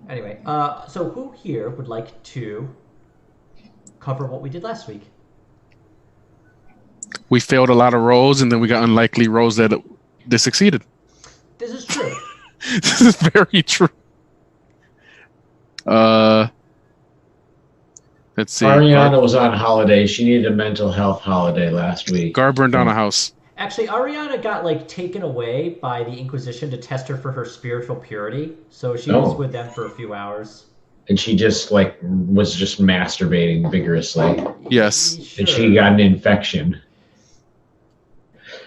Anyway, so who here would like to cover what we did last week? We failed a lot of rolls, and then we got unlikely rolls that succeeded. This is true. This is very true. Let's see. Ariana was on holiday. She needed a mental health holiday last week. Gar burned down a house. Actually, Ariana got taken away by the Inquisition to test her for her spiritual purity, so she was with them for a few hours. And she just was just masturbating vigorously. Yes. Sure. And she got an infection.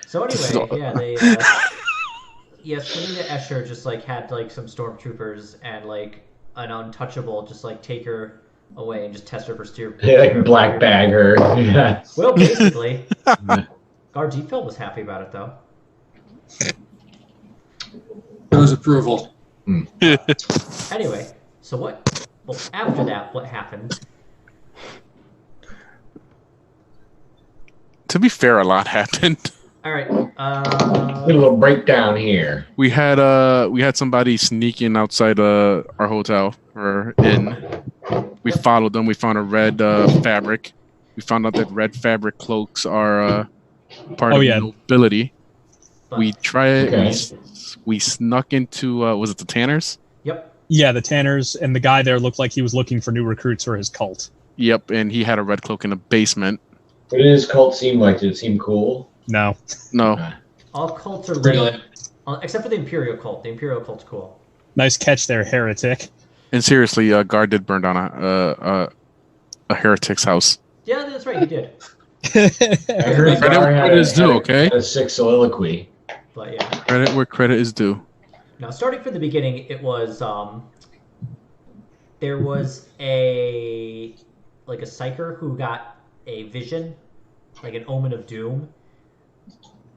So anyway, yeah, they Selena Escher just had some stormtroopers and an untouchable just take her away and just test her for They black bag her. Yeah. Well, basically. Gar Deepfield was happy about it though. Shows approval. Anyway, so what? Well, after that, what happened? To be fair, a lot happened. All right. A little breakdown here. We had somebody sneaking outside our hotel or inn. We followed them. We found a red fabric. We found out that red fabric cloaks are part of the nobility. We we snuck into was it the Tanners? Yep. Yeah, the Tanners, and the guy there looked like he was looking for new recruits for his cult. Yep, and he had a red cloak in the basement. What did his cult seem like? Did it seem cool? No. All cults are Really? except for the Imperial cult. The Imperial cult's cool. Nice catch there, heretic. And seriously, Gar did burn down a heretic's house. Yeah, that's right. He did. I heard Credit is due, okay? A sick soliloquy. But yeah. Credit where credit is due. Now, starting from the beginning, it was there was a psyker who got a vision, an omen of doom,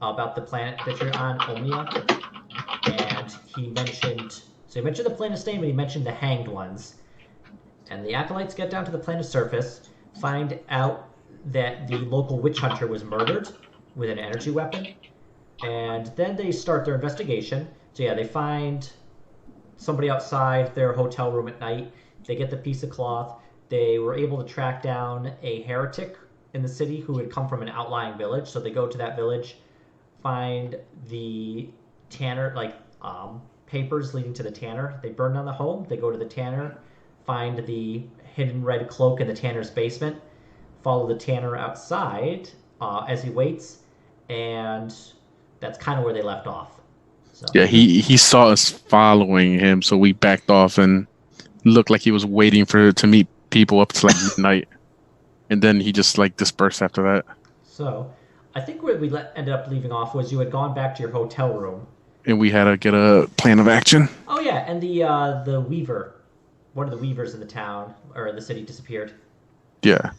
about the planet that you're on, Omia, and he mentioned the planet's name, and he mentioned the Hanged Ones, and the acolytes get down to the planet's surface, find out that the local witch hunter was murdered with an energy weapon, and then they start their investigation. So yeah, they find somebody outside their hotel room at night. They get the piece of cloth. They were able to track down a heretic in the city who had come from an outlying village. So they go to that village, find the tanner, papers leading to the tanner. They burn down the home. They go to the tanner, find the hidden red cloak in the tanner's basement, follow the tanner outside as he waits, and that's kind of where they left off. So. Yeah, he saw us following him, so we backed off and looked like he was waiting to meet people up to midnight, and then he just dispersed after that. So, I think where we ended up leaving off was you had gone back to your hotel room, and we had to get a plan of action. Oh yeah, and the Weaver, one of the Weavers in the town or in the city disappeared. Yeah.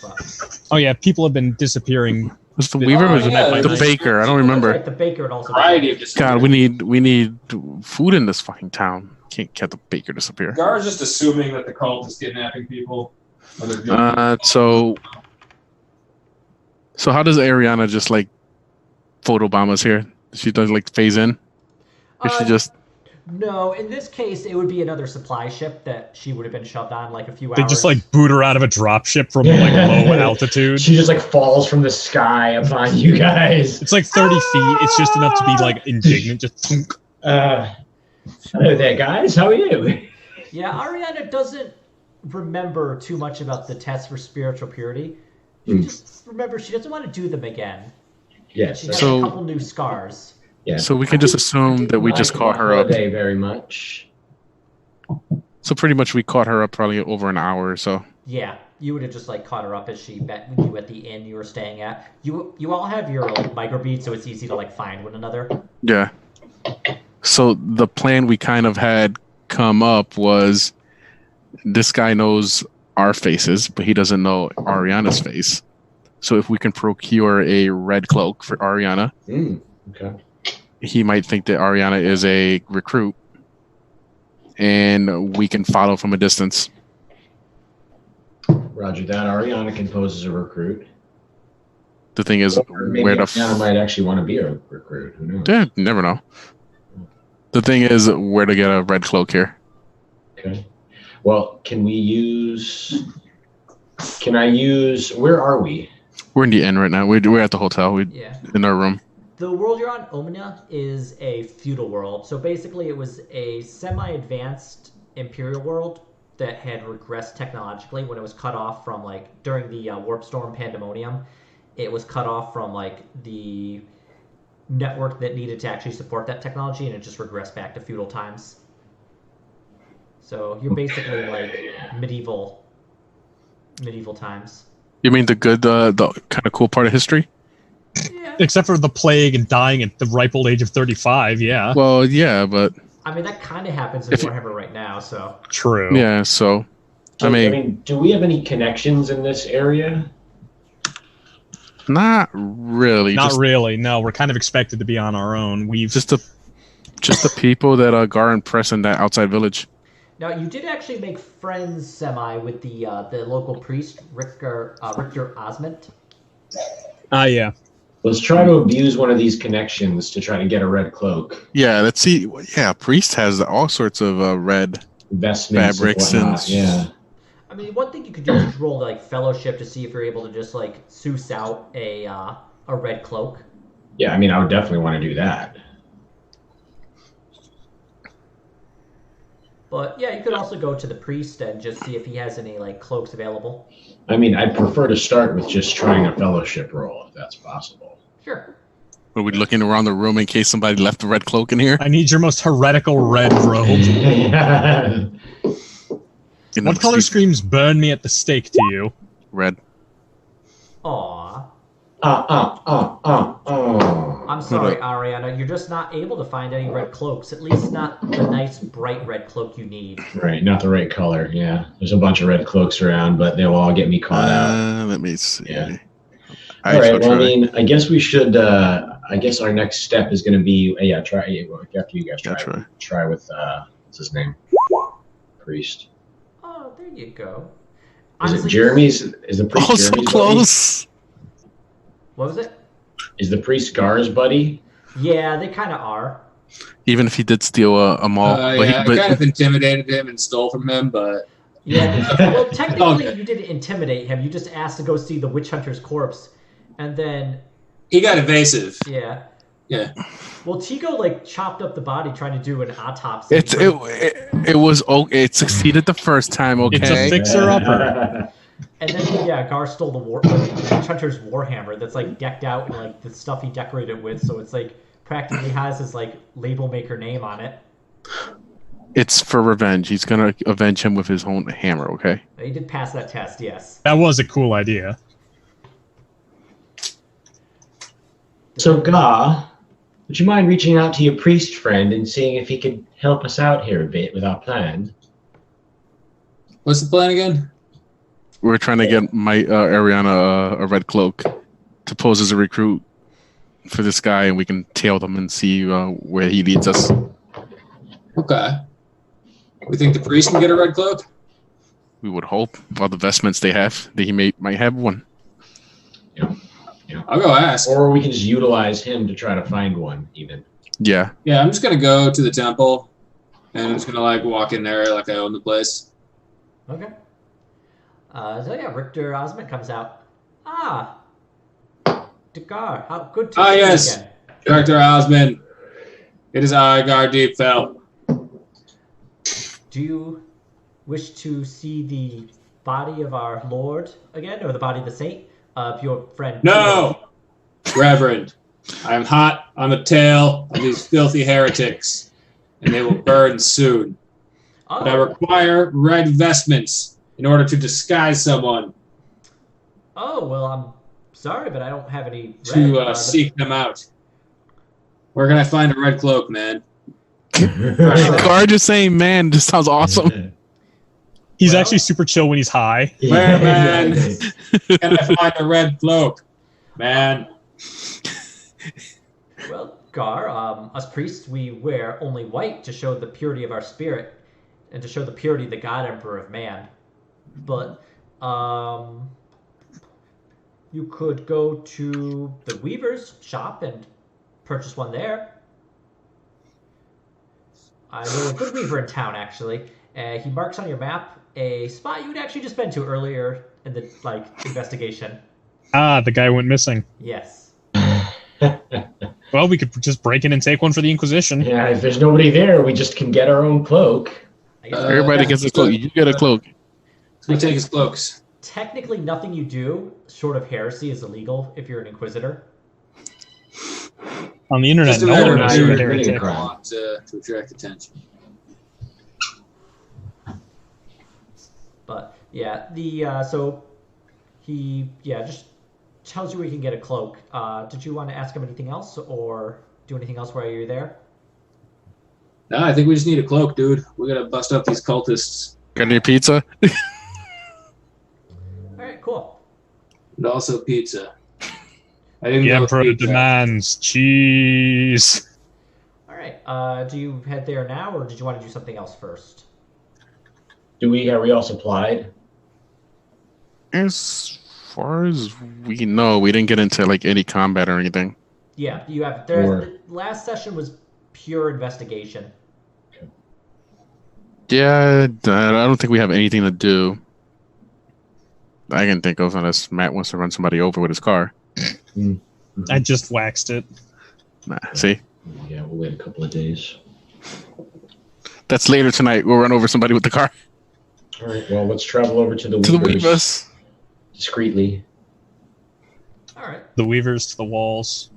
But, oh yeah, people have been disappearing. Was the Weaver or was it the Baker? I don't remember. Right, the Baker had also. God, we need food in this fucking town. Can't get the Baker disappear. Gar's just assuming that the cult is kidnapping people. So how does Ariana just photobomb us here? She does phase in? Or she just... No, in this case, it would be another supply ship that she would have been shoved on a few hours. They just boot her out of a drop ship from low altitude. She just falls from the sky upon you guys. It's 30 feet. It's just enough to be indignant. Just hello there, guys. How are you? Yeah, Ariana doesn't remember too much about the tests for spiritual purity. She just remembers she doesn't want to do them again. Yes. She has a couple new scars. Yeah. So we can just assume that we just caught her up. Very much. So pretty much we caught her up probably over an hour or so. Yeah, you would have just caught her up as she met you at the inn you were staying at. You all have your microbeads, so it's easy to find one another. Yeah. So the plan we kind of had come up was this guy knows our faces, but he doesn't know Ariana's face. So if we can procure a red cloak for Ariana, okay, he might think that Ariana is a recruit, and we can follow from a distance. Roger that. Ariana can pose as a recruit. The thing is, where Ariana might actually want to be a recruit. Who knows? Yeah, never know. The thing is, where to get a red cloak here? Okay. Well, can I use? Where are we? We're in the inn right now. We're at the hotel. We're Yeah. in our room. The world you're on, Omnia, is a feudal world. So basically, it was a semi-advanced imperial world that had regressed technologically when it was cut off from during the warp storm pandemonium. It was cut off from the network that needed to actually support that technology, and it just regressed back to feudal times. So you're basically medieval times. You mean the good, the kind of cool part of history? Yeah. Except for the plague and dying at the ripe old age of 35, yeah. Well, yeah, but I mean, that kind of happens in Warhammer right now, so. True. yeah. So, So, I mean, do we have any connections in this area? not really. Not just, really, no. We're kind of expected to be on our own. just the people that Gar and press in that outside village. Now, you did actually make friends with the local priest, Richter Osment. Yeah. Let's try to abuse one of these connections to try to get a red cloak. Yeah, let's see. Yeah, Priest has all sorts of red Investments fabrics and whatnot. Yeah. I mean, one thing you could do is just roll fellowship to see if you're able to just souse out a red cloak. Yeah, I mean, I would definitely want to do that. But yeah, you could also go to the priest and just see if he has any cloaks available. I mean, I'd prefer to start with just trying a fellowship roll, if that's possible. Sure. Are we looking around the room in case somebody left the red cloak in here? I need your most heretical red robe. Yeah. What color screams burn me at the stake to you? Red. Aww. Oh. I'm sorry, Ariana. You're just not able to find any red cloaks. At least not the nice, bright red cloak you need. Right, not the right color. Yeah, there's a bunch of red cloaks around, but they'll all get me caught out. Let me see. Yeah. All right. Well, I mean, I guess we should. I guess our next step is going to be. Try after you guys try. Yeah, try with what's his name? Priest. Oh, there you go. Is Honestly, it Jeremy's? Is the priest Oh, so Jeremy's close. Buddy? What was it? Is the priest Gar's buddy? Yeah, they kind of are. Even if he did steal a mall, I kind of intimidated him and stole from him, but Yeah. Well, technically, you didn't intimidate him. You just asked to go see the witch hunter's corpse, and then he got evasive. yeah. Yeah. Well, Tico chopped up the body trying to do an autopsy. it was okay. It succeeded the first time. Okay. It's a fixer-upper. And then Gar stole the witch hunter's warhammer that's decked out in the stuff he decorated with, so it's practically has his label maker name on it. It's for revenge. He's gonna avenge him with his own hammer. Okay. He did pass that test, yes. That was a cool idea. So, Gar, would you mind reaching out to your priest friend and seeing if he could help us out here a bit with our plan? What's the plan again? We're trying to get my Ariana a red cloak to pose as a recruit for this guy, and we can tail them and see where he leads us. Okay. We think the priest can get a red cloak? We would hope. All the vestments they have, that he might have one. Yeah. I'll go ask. Or we can just utilize him to try to find one, even. Yeah. Yeah, I'm just gonna go to the temple, and I'm just gonna walk in there like I own the place. Okay. So yeah, Richter Osment comes out. Ah, Gar, how good to see you yes, again. Director Osmond. It is I, Gar Deepfell. Do you wish to see the body of our Lord again, or the body of the saint of your friend? No, Reverend. I am hot on the tail of these filthy heretics, and they will burn soon. Oh. But I require red vestments in order to disguise someone Oh, well, I'm sorry, but I don't have any to seek them out. Where can I find a red cloak, man? Gar just saying, man, this sounds awesome. He's actually super chill when he's high. Where, man? Can I find a red cloak, man? Well, Gar, us priests, we wear only white to show the purity of our spirit and to show the purity of the God Emperor of man. But, you could go to the weaver's shop and purchase one there. I know a good weaver in town, actually. He marks on your map a spot you had actually just been to earlier in the investigation. Ah, the guy went missing. Yes. Well, we could just break in and take one for the Inquisition. Yeah, if there's nobody there, we just can get our own cloak. I guess Everybody gets a cloak. You get a cloak. Let's go take his cloaks. technically nothing you do short of heresy is illegal if you're an inquisitor. On the internet, Just a no matter one of is you're a a heretic. crime. want to attract attention. But yeah, the so he just tells you where you can get a cloak. Did you want to ask him anything else or do anything else while you're there? No, I think we just need a cloak, dude. We gotta bust up these cultists. Got any pizza? All right, cool. And also pizza. I didn't The know Emperor pizza. demands cheese. All right. Do you head there now, or did you want to do something else first? Are we all supplied? As far as we know, we didn't get into like any combat or anything. Yeah, you have. Or- The last session was pure investigation. Yeah, I don't think we have anything to do. I can think of unless Matt wants to run somebody over with his car. I just waxed it. Nah, see? Yeah, we'll wait a couple of days. That's later tonight. We'll run over somebody with the car. All right, well, let's travel over to the To the Weavers Weavers. discreetly. All right. The weavers to the walls.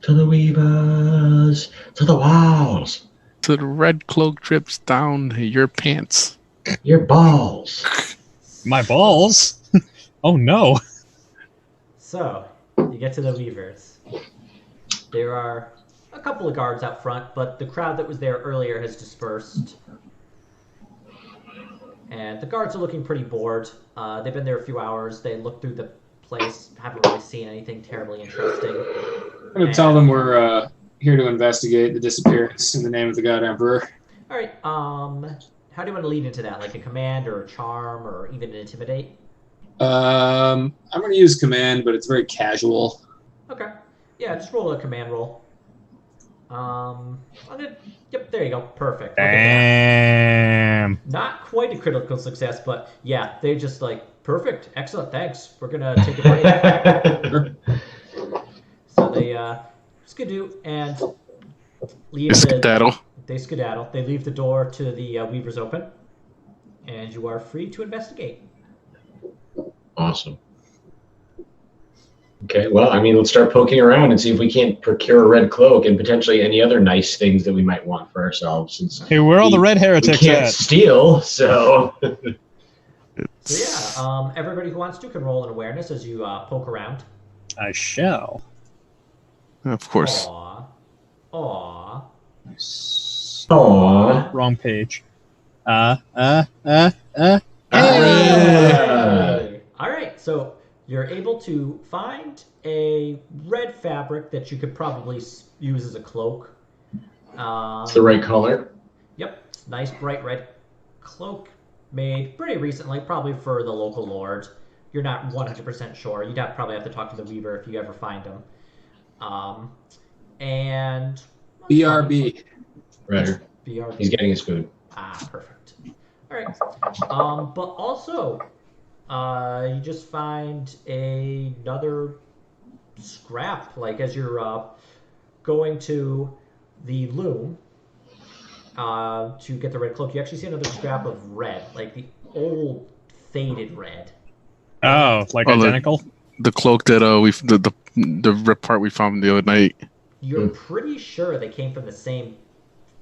To the Weavers, to the walls, To the red cloak drips down your pants. your balls. My balls? Oh no. So you get to the Weavers. There are a couple of guards out front, but the crowd that was there earlier has dispersed. And the guards are looking pretty bored. They've been there a few hours. They looked through the place, haven't really seen anything terribly interesting. I'm gonna tell them we're here to investigate the disappearance in the name of the God Emperor. All right. How do you want to lead into that? Like a command or a charm or even an intimidate? I'm gonna use command, but it's very casual. Okay. Yeah, just roll a command roll. Yep, there you go. Perfect. Look at that. Damn. Not quite a critical success, but yeah, they just like, perfect, excellent, thanks. We're gonna take a break. So they skidoo and leave Skedaddle. They skedaddle. They leave the door to the Weavers open, and you are free to investigate. Awesome. Okay, well, I mean, let's start poking around and see if we can't procure a red cloak and potentially any other nice things that we might want for ourselves. Since Hey, where are all the red we heretics can't at? steal, so So yeah, everybody who wants to can roll an awareness as you poke around. I shall. Of course. Aww. Aww. Wrong page. Yeah. All right, so you're able to find a red fabric that you could probably use as a cloak. It's the right color. Yep, it's nice bright red cloak made pretty recently, probably for the local lord. You're not 100% sure. You'd probably have to talk to the weaver if you ever find him. And BRB. Right. BRB. He's getting his food. Perfect. All right. But also, you just find another scrap. Like as you're going to the loom to get the red cloak, you actually see another scrap of red, like the old faded red. Oh, like Oh, look. identical? The cloak that the rip part we found the other night. You're pretty sure they came from the same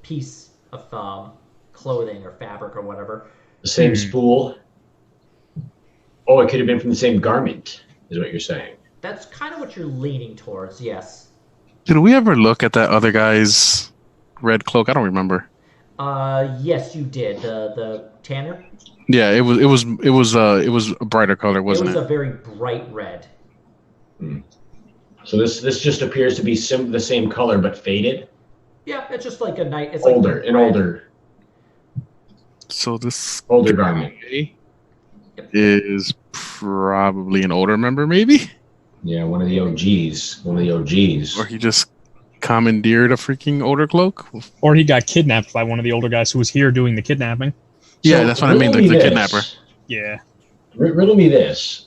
piece of clothing or fabric or whatever. The same spool. Oh, it could have been from the same garment, is what you're saying. That's kind of what you're leaning towards, yes. Did we ever look at that other guy's red cloak? I don't remember. Yes, you did. The tanner. Yeah, it was a brighter color, wasn't It it? was a very bright red. So this just appears to be the same color but faded. Yeah, it's just like a night. It's Older, like an older So this garment. guy is probably an older member, maybe, Yeah, one of the OGs. or he just commandeered a freaking older cloak. Or he got kidnapped by one of the older guys who was here doing the kidnapping. Yeah, So, that's what I mean. riddle The me kidnapper. this. Yeah. Riddle me this.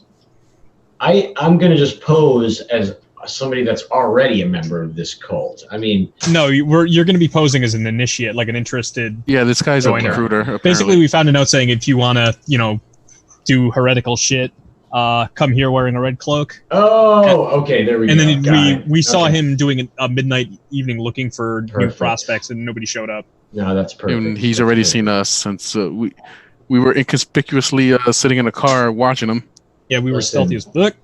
I'm gonna just pose as somebody that's already a member of this cult. I mean, No, you're going to be posing as an initiate, like an interested. Yeah, this guy's a Joiner. recruiter. Apparently. Basically, we found a note saying if you want to, do heretical shit, come here wearing a red cloak. oh, okay, there we And go. then Got it. we saw Okay. him doing a midnight evening looking for new Perfect. prospects, and nobody showed up. No, that's perfect. and he's That's already perfect. seen us since we were inconspicuously sitting in a car watching him. Yeah, we were Listen. stealthy as fuck.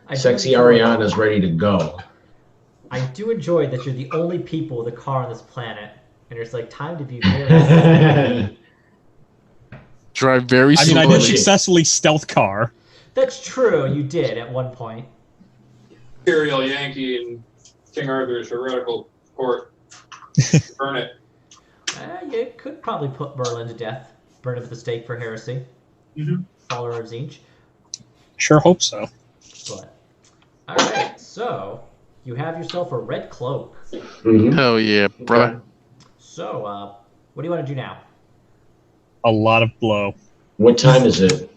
I do Sexy enjoy- Ariana's ready to go. I do enjoy that you're the only people with a car on this planet, and it's like time to be very. Drive very I mean, I slowly. did successfully stealth car. That's true. You did at one point. Imperial Yankee in King Arthur's heretical court. Burn it. You could probably put Merlin to death. Burn him at the stake for heresy. Mhm. Follower of Zinch. Sure hope so. But all right, so you have yourself a red cloak. Mhm. Hell yeah, brother. So, what do you want to do now? A lot of blow. What time is it?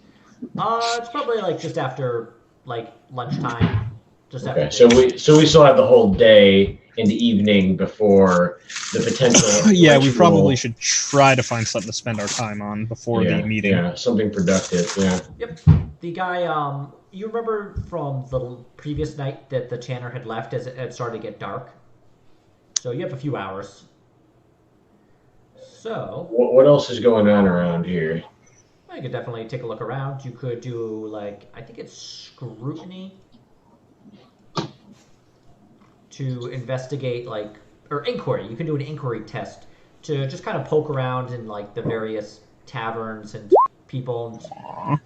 It's probably like just after like lunchtime. Just after. Okay, so we still have the whole day and the evening before the potential. Yeah, we ritual- probably should try to find something to spend our time on before yeah, the meeting. Yeah, something productive. Yeah. Yep. The guy, you remember from the previous night that the Tanner had left as it had started to get dark? So you have a few hours. So, What else is going on around here? I could definitely take a look around. You could do, like, I think it's scrutiny to investigate, like, or inquiry. You can do an inquiry test to just kind of poke around in, like, the various taverns and people. And...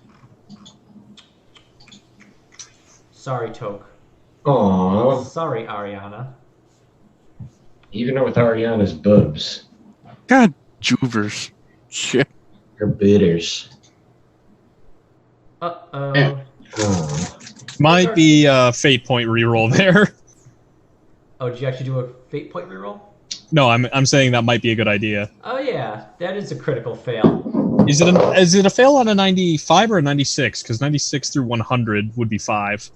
Sorry, Toke. Aww, Sorry, Ariana. even with Ariana's boobs, God, Juvers. Shit. her bitters. Uh-oh. Yeah. Oh. Might be a fate point reroll there. Oh, did you actually do a fate point reroll? No, I'm saying that might be a good idea. Oh yeah, that is a critical fail. Is it a fail on a 95 or a 96? Because 96 through 100 would be 5.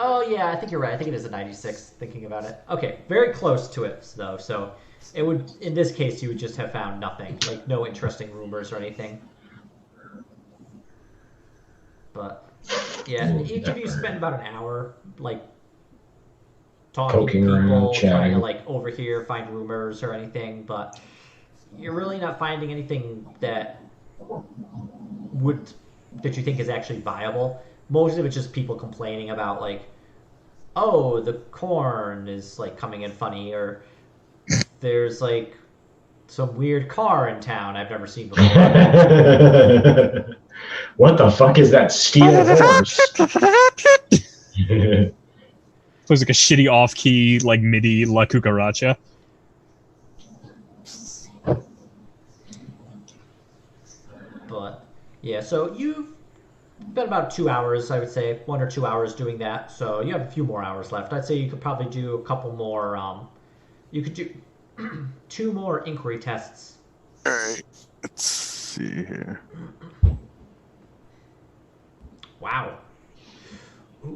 Oh yeah, I think you're right. I think it is a 96. Thinking about it. Okay, very close to it though. So it would, in this case, you would just have found nothing, like no interesting rumors or anything. But yeah, each of you spend about an hour, like talking Poking to people, around, trying chatting. to like overhear, find rumors or anything. But you're really not finding anything that you think is actually viable. Most of it's just people complaining about like, oh, the corn is like coming in funny, or there's like some weird car in town I've never seen before. What the fuck is that steel horse? It was like a shitty off-key, like MIDI La Cucaracha. But yeah, so you've been about 2 hours, I would say, 1 or 2 hours doing that. So you have a few more hours left. I'd say you could probably do a couple more. You could do 2 more inquiry tests. All right. Let's see here. Wow.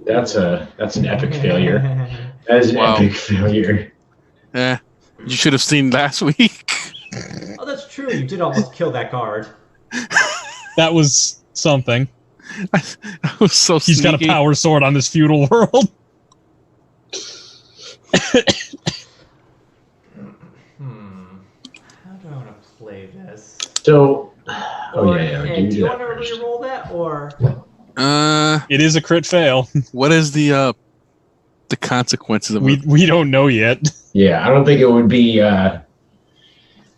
That's an epic failure. That is an Wow. epic failure. You should have seen last week. Oh, that's true. You did almost kill that guard. That was something. I was so He's got a sneaky. power sword on this feudal world. How do I want to play this? So, oh Or, yeah, hey, do you that want to first. re-roll that, or It is a crit fail. What is the consequences of it? We don't know yet. Yeah, I don't think it would be there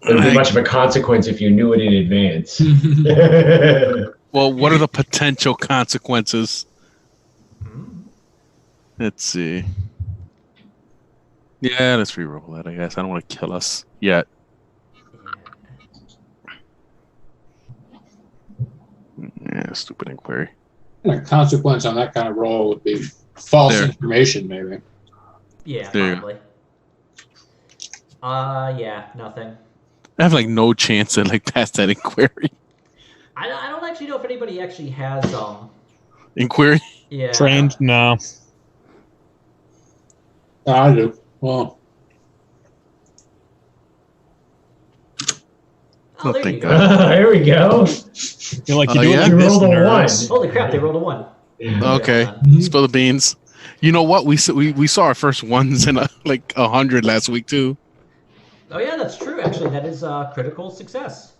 would be Like- much of a consequence if you knew it in advance. Well, what are the potential consequences? Hmm? Let's see. Yeah, let's re-roll that, I guess. I don't want to kill us yet. Yeah, stupid inquiry. A consequence on that kind of roll would be false There. information, maybe. Yeah, There you probably. Yeah, nothing. I have like no chance to like pass that inquiry. I don't actually know if anybody actually has Inquiry? yeah. Trained? No. I do. Well, Oh, there thank you God. go. Here we go. You're like, you do it yeah? like You this, rolled a nerds. Holy crap! They rolled a 1. Okay. Hold on. Spill the beans. You know what? We saw our first ones in like 100 last week too. Oh yeah, that's true. Actually, that is critical success.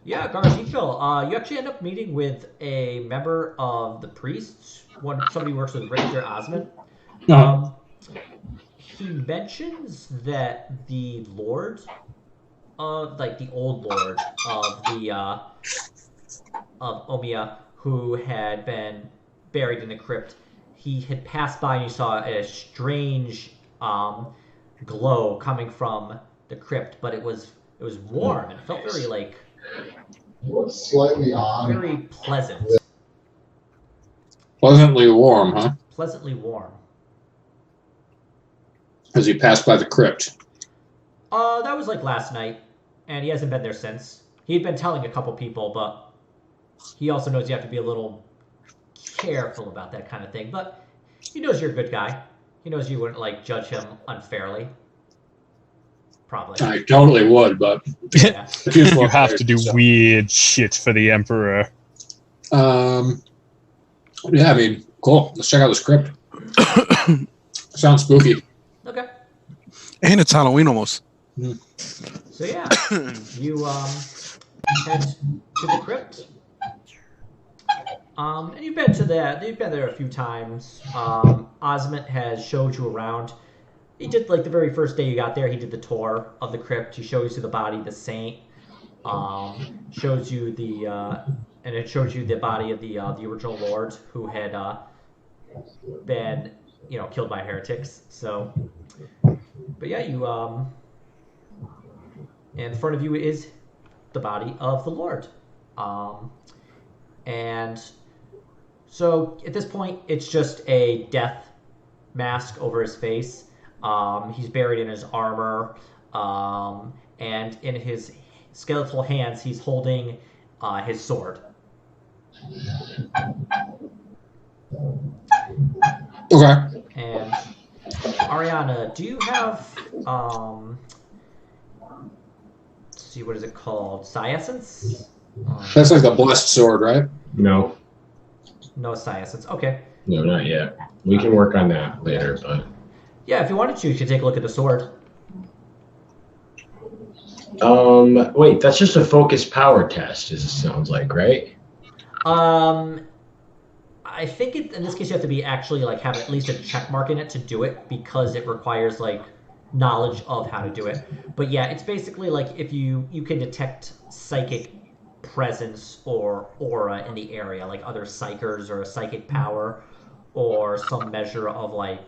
Yeah, Garzifil, you actually end up meeting with a member of the priests. Somebody who works with Richter Osmond. He mentions that the Lord of like the old Lord of the of Omia, who had been buried in the crypt, he had passed by and he saw a strange glow coming from the crypt, but it was warm and it felt very like Slightly on. very pleasant, pleasantly warm, huh? pleasantly warm. As he passed by the crypt. That was like last night, and he hasn't been there since. He'd been telling a couple people, but he also knows you have to be a little careful about that kind of thing. But he knows you're a good guy. He knows you wouldn't like judge him unfairly. Probably. I totally would, but Yeah. You have to do weird shit for the Emperor. Yeah, I mean, cool. Let's check out the script. Sounds spooky. Okay. And it's Halloween almost. So yeah, you head to the crypt. And you've been there a few times. Osmond has showed you around. He did like the very first day you got there. He did the tour of the crypt. He shows you the body of the saint. Shows you and it shows you the body of the original Lord who had been killed by heretics. So, but yeah, you and in front of you is the body of the Lord, and so at this point it's just a death mask over his face. He's buried in his armor, and in his skeletal hands, he's holding his sword. Okay. And Ariana, do you have let's see, what is it called? Psiessence? That's like the blessed sword, right? No, No psiessence. Okay. no, not yet. We can work on that later, but Yeah, if you wanted to, you could take a look at the sword. wait, that's just a focus power test. It sounds like, right? I think in this case you have to be actually like have at least a check mark in it to do it because it requires like knowledge of how to do it. But yeah, it's basically like if you can detect psychic presence or aura in the area, like other psychers or a psychic power or some measure of like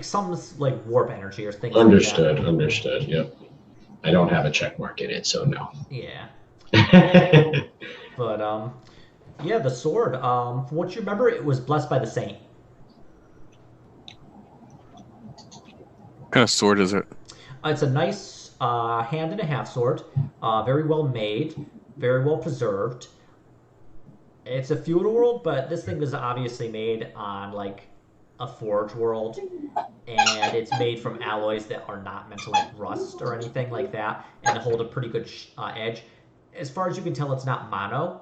some like warp energy or things Understood, like that. understood. Yep. I don't have a check mark in it, so no. Yeah. But yeah, the sword. From what you remember, it was blessed by the saint. What kind of sword is it? It's a nice hand and a half sword, very well made, very well preserved. It's a feudal world, but this thing was obviously made on like a forge world, and it's made from alloys that are not meant to like rust or anything like that, and hold a pretty good edge. As far as you can tell, it's not mono,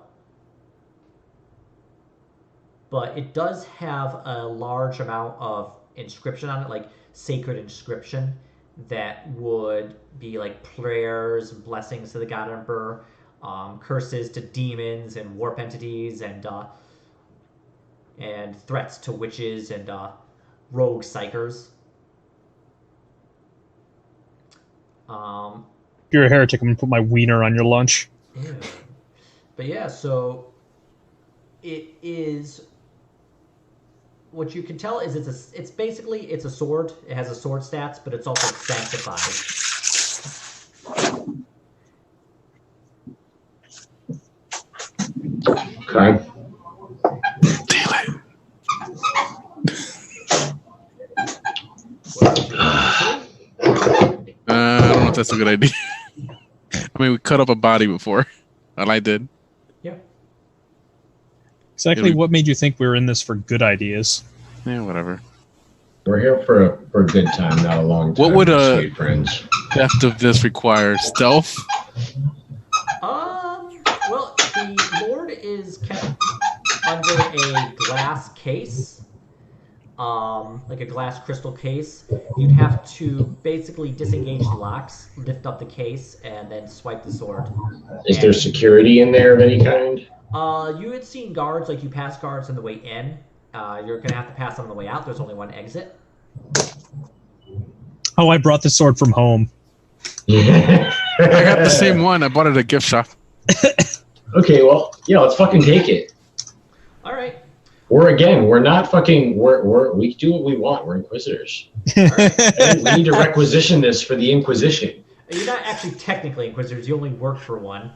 but it does have a large amount of inscription on it, like sacred inscription that would be like prayers, blessings to the God Emperor, curses to demons and warp entities, and threats to witches and rogue psychers. If you're a heretic, I'm gonna put my wiener on your lunch. Ew. But yeah, so it is. What you can tell is it's basically a sword. It has a sword stats, but it's also sanctified. Okay. that's a good idea. I mean, we cut up a body before. Well, I did. Yeah. Exactly what made you think we were in this for good ideas? Yeah, whatever. We're here for a good time, not a long time. What would sweet friends? theft of this require? Stealth? Well, the Lord is kept under a glass case, like a glass crystal case. You'd have to basically disengage the locks, lift up the case, and then swipe the sword. Is there security in there of any kind? You had seen guards, like you pass guards on the way in. You're gonna have to pass on the way out. There's only one exit. Oh, I brought the sword from home. Yeah. I got the same one. I bought it at a gift shop. Okay, well, yeah, let's fucking take it. All right. We're not fucking, we do what we want. We're inquisitors. All right. We need to requisition this for the Inquisition. You're not actually technically inquisitors. You only work for one.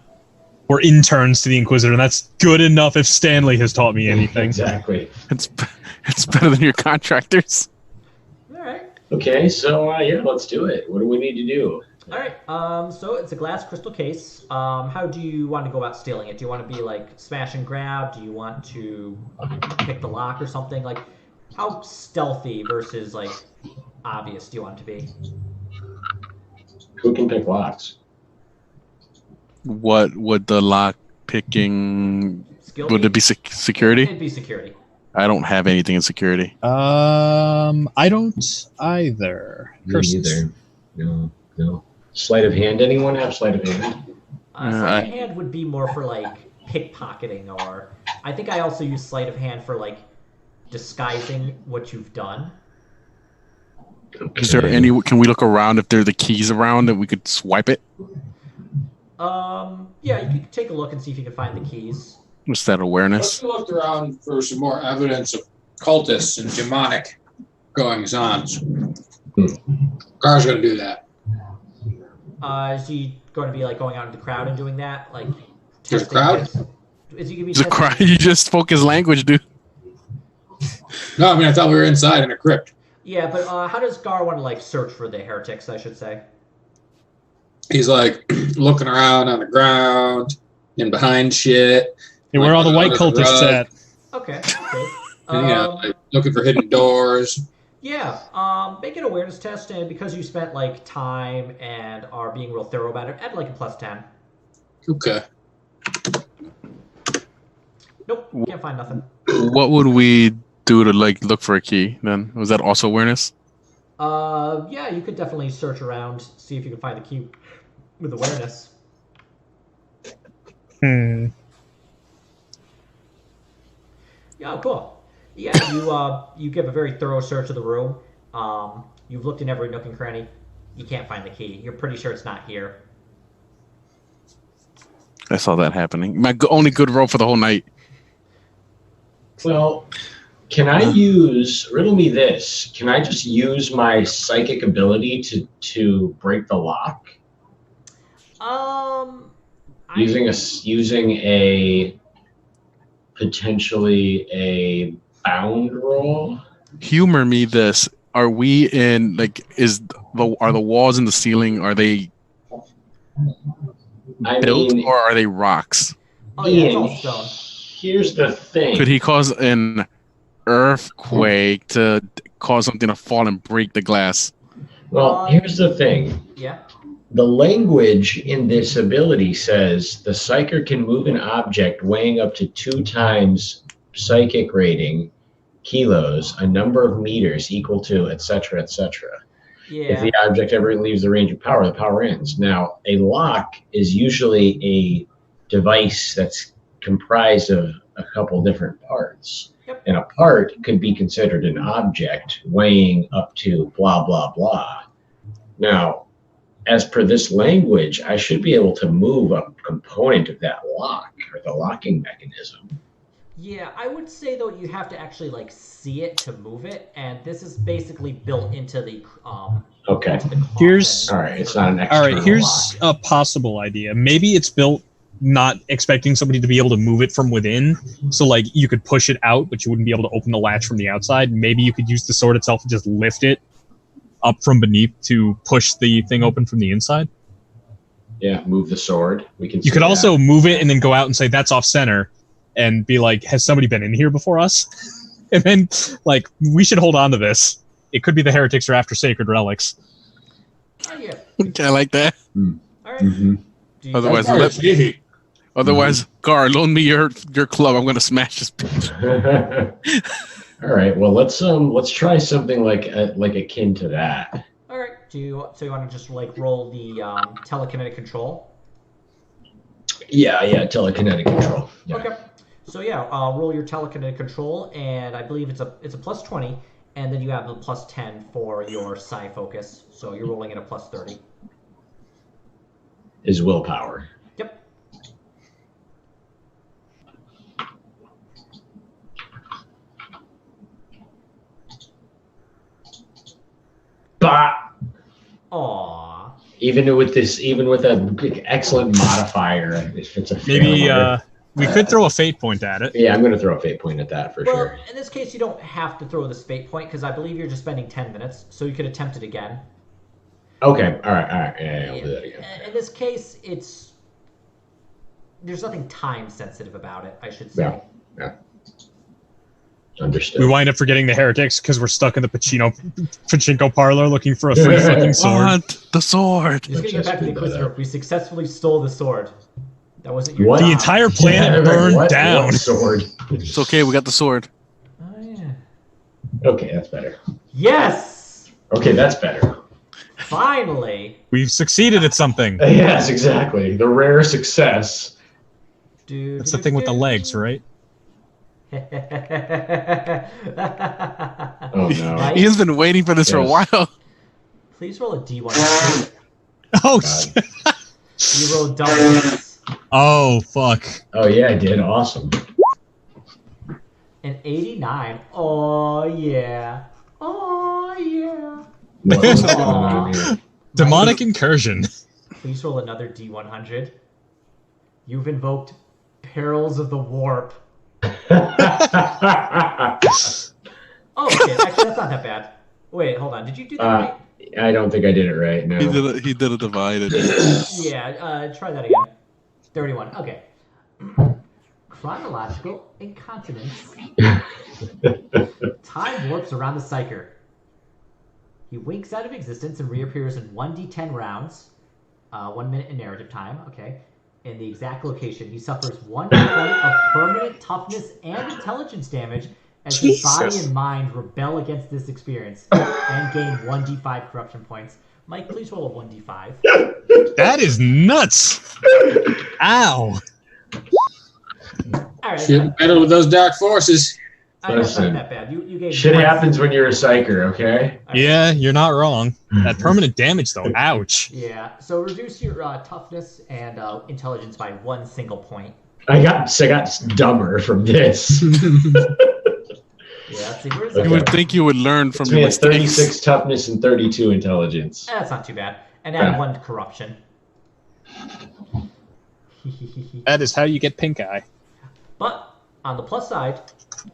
We're interns to the Inquisitor, and that's good enough if Stanley has taught me anything. Exactly. It's better than your contractors. All right. Okay, so yeah, let's do it. What do we need to do? All right. So it's a glass crystal case. How do you want to go about stealing it? Do you want to be like smash and grab? Do you want to pick the lock or something? Like, how stealthy versus like obvious do you want it to be? Who can pick locks? What would the lock picking? Skill Would be? it be security? It'd be security. I don't have anything in security. I don't either. Me Curses. either. No. Sleight of hand. Anyone have sleight of hand? Sleight of hand would be more for like pickpocketing, or I think I also use sleight of hand for like disguising what you've done. Okay. Is there any? Can we look around if there are the keys around and we could swipe it? Yeah, you could take a look and see if you can find the keys. What's that awareness? Let's look around for some more evidence of cultists and demonic goings-ons. Car's going to do that. Is he going to be like going out into the crowd and doing that? Like, There's a testing crowd? his- Is he going to be It's a cry. testing- You just spoke his language, dude. No, I mean, I thought we were inside in a crypt. Yeah, but how does Gar want to like search for the heretics? I should say. He's like looking around on the ground and behind shit. Hey, where are all the white Like, under the cultists rug. at? Okay. Okay. And, like, looking for hidden doors. Yeah, make an awareness test, and because you spent like time and are being real thorough about it, add like a +10. Okay. Nope, can't find nothing. What would we do to like look for a key? Then was that also awareness? Yeah, you could definitely search around, see if you can find the key with awareness. Hmm. Yeah, cool. Yeah, you give a very thorough search of the room. You've looked in every nook and cranny. You can't find the key. You're pretty sure it's not here. I saw that happening. My only good roll for the whole night. Well, can I riddle me this, can I just use my psychic ability to break the lock? Using a potentially a bound roll? Humor me this. Are we in like are the walls and the ceiling, are they built or are they rocks? Oh yeah, it's Ian, all stone. here's the thing. Could he cause an earthquake to cause something to fall and break the glass? Well, here's the thing. Yeah. The language in this ability says the psyker can move an object weighing up to 2 times psychic rating kilos, a number of meters equal to, etc., etc. Yeah. If the object ever leaves the range of power, the power ends. Now, a lock is usually a device that's comprised of a couple different parts. Yep. And a part could be considered an object weighing up to blah, blah, blah. Now, as per this language, I should be able to move a component of that lock or the locking mechanism. Yeah, I would say though you have to actually like see it to move it, and this is basically built into the Okay. into the coffin. Here's- All right. It's not an All external right, here's lock. a possible idea. Maybe it's built not expecting somebody to be able to move it from within. So, like, you could push it out, but you wouldn't be able to open the latch from the outside. Maybe you could use the sword itself and just lift it up from beneath to push the thing open from the inside. Yeah, move the sword. We can. You could also move it and then go out and say that's off center, and be like, "Has somebody been in here before us?" And then, like, we should hold on to this. It could be the heretics are after sacred relics. Oh yeah. I like that. All right. Mm-hmm. Do you Otherwise, guys- otherwise, Gar, loan me your club. I'm gonna smash this bitch. All right. Well, let's try something like akin to that. all right. So you want to just like roll the telekinetic control? Yeah. Telekinetic control. Yeah. Okay. So yeah, roll your telekinetic control, and I believe it's a plus 20, and then you have a plus 10 for your psi focus. So you're rolling at a plus 30. Is willpower. Yep. Bah! Aww. Even with an excellent modifier, if it's a Maybe failure. we could throw a fate point at it. Yeah, I'm going to throw a fate point at that for Well, sure. in this case, you don't have to throw the fate point because I believe you're just spending 10 minutes, so you could attempt it again. Okay. All right. Yeah, I'll do that again. In this case, there's nothing time sensitive about it, I should say. Yeah. Understood. We wind up forgetting the heretics because we're stuck in the pachinko parlor looking for a free fucking sword. Want the sword. Just gonna get back to the Just Inquisitor. We successfully stole the sword. That wasn't your What? job. The entire planet burned what down. sword? It's okay. We got the sword. Oh, yeah. Okay, that's better. Yes! Okay, that's better. Finally! We've succeeded at something. Yes, exactly. The rare success. That's the thing with the legs, right? Oh no. Right? Ian's been waiting for this for a Yes. while. Please roll a D1. Oh, God. You rolled double. oh, fuck. Oh yeah, I did. Awesome. An 89. Oh, yeah. Oh, yeah. What's going on here? Demonic incursion. Please roll another D100. You've invoked Perils of the Warp. Oh, okay. Actually, that's not that bad. Wait, hold on. Did you do that right? I don't think I did it right. No. He did a divided. Yeah, try that again. 31. Okay. Chronological incontinence. Time warps around the Psyker. He winks out of existence and reappears in 1d10 rounds. 1 minute in narrative time. Okay. In the exact location. He suffers 1 point of permanent toughness and intelligence damage as his body Jesus. and mind rebel against this experience and gain 1d5 corruption points. Mike, please roll a 1d5. That is nuts. Ow. All right. Shit, battle with those dark forces. I know it's not Listen. that bad. You gave Shit one- happens when you're a psyker, okay? All right. Yeah, you're not wrong. That permanent damage, though. Ouch. Yeah. So reduce your toughness and intelligence by 1 single point. I got dumber from this. Yeah. Let's see. Where's Okay. You would think you would learn from It's your me at mistakes. 36 toughness and 32 intelligence. That's not too bad. And add Yeah. 1 corruption. That is how you get pink eye. But on the plus side,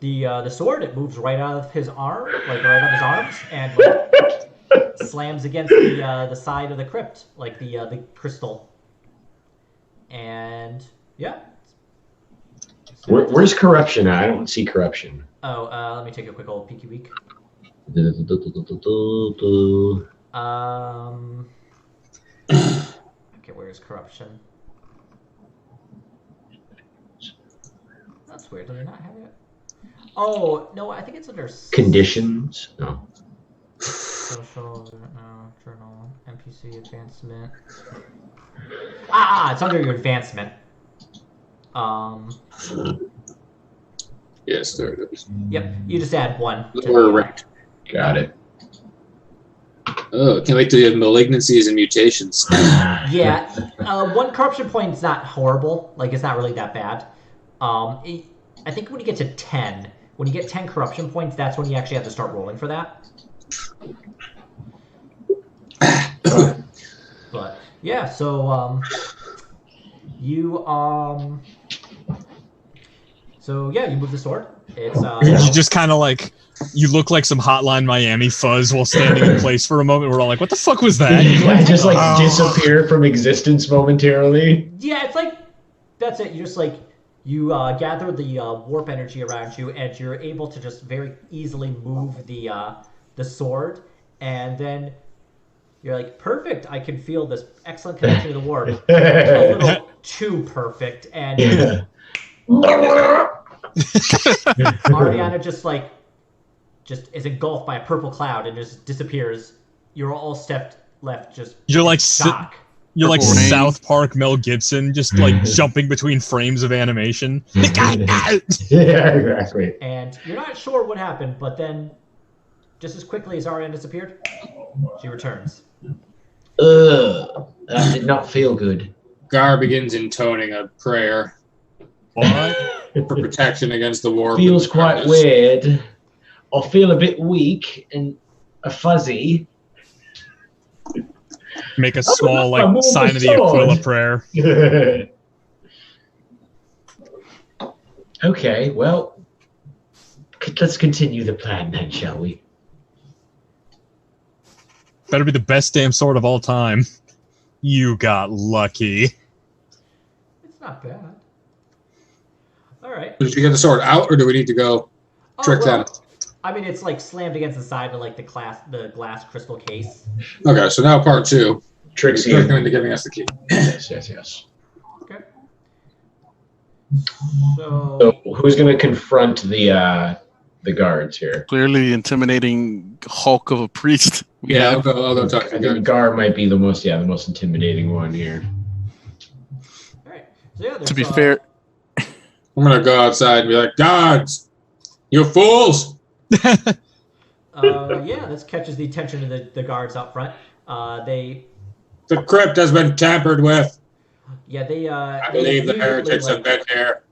the sword, it moves right out of his arm, like right out of his arms, and like, slams against the side of the crypt, like the crystal. And yeah. Where's corruption at? I don't see corruption. Oh, let me take a quick old peeky week. Okay, where's corruption? That's weird. Do they not have it? Oh no, I think it's under Conditions? No. social, journal, NPC advancement. It's under your advancement. Yes, there it is. Yep, you just add 1. to Lower the- rank. Got it. Oh, can't wait till you have malignancies and mutations. Yeah, 1 corruption point is not horrible. Like, it's not really that bad. I think when you get to 10, when you get 10 corruption points, that's when you actually have to start rolling for that. But yeah, so you so yeah, you move the sword. It's You just kind of like You look like some Hotline Miami fuzz while standing in place for a moment. We're all like, what the fuck was that? I just like disappear from existence momentarily. Yeah, it's like that's it. You just like you gather the warp energy around you, and you're able to just very easily move the sword, and then you're like, perfect. I can feel this excellent connection to the warp. A little too perfect, and Ariana just is engulfed by a purple cloud and just disappears. You're all stepped left, just You're like shock. You're like Purple rain. South Park Mel Gibson, just like jumping between frames of animation. Yeah, exactly. And you're not sure what happened, but then, just as quickly as Ariana disappeared, she returns. That did not feel good. Gar begins intoning a prayer for protection against the warp. Feels and quite darkness. weird. I feel a bit weak and fuzzy. Make a small I'm like sign of the sword. Aquila prayer. Okay, well, let's continue the plan then, shall we? Better be the best damn sword of all time. You got lucky. It's not bad. All right. Did you get the sword out, or do we need to go trick them? I mean, it's like slammed against the side of like the glass crystal case. Okay, so now part 2. Trixie. You're going to giving us the key. Yes. Okay. So who's going to confront the guards here? Clearly the intimidating hulk of a priest. Yeah, I'll go talk to I the think Gar might be the most intimidating one here. All right. So yeah, To be fair, I'm going to go outside and be like, guards, you fools! yeah, this catches the attention of the guards out front. The crypt has been tampered with. Yeah, I believe the heretics have been here.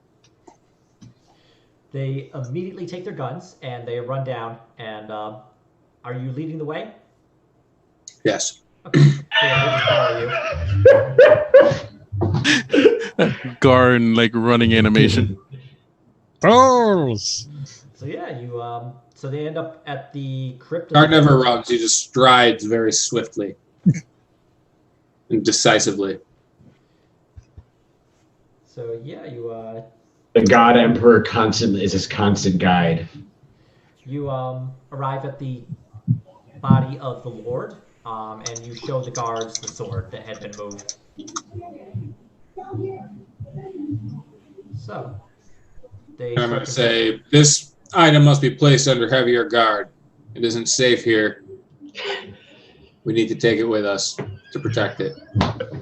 They immediately take their guns and they run down. And are you leading the way? Yes. Okay. So yeah, we'll just follow you. Gar in like running animation. Balls. So yeah, you so they end up at the crypt. Guard never runs, he just strides very swiftly and decisively. So yeah, you The God Emperor is his constant guide. you arrive at the body of the Lord, and you show the guards the sword that had been moved. So they. And I'm going to say, this item must be placed under heavier guard. It isn't safe here. We need to take it with us to protect it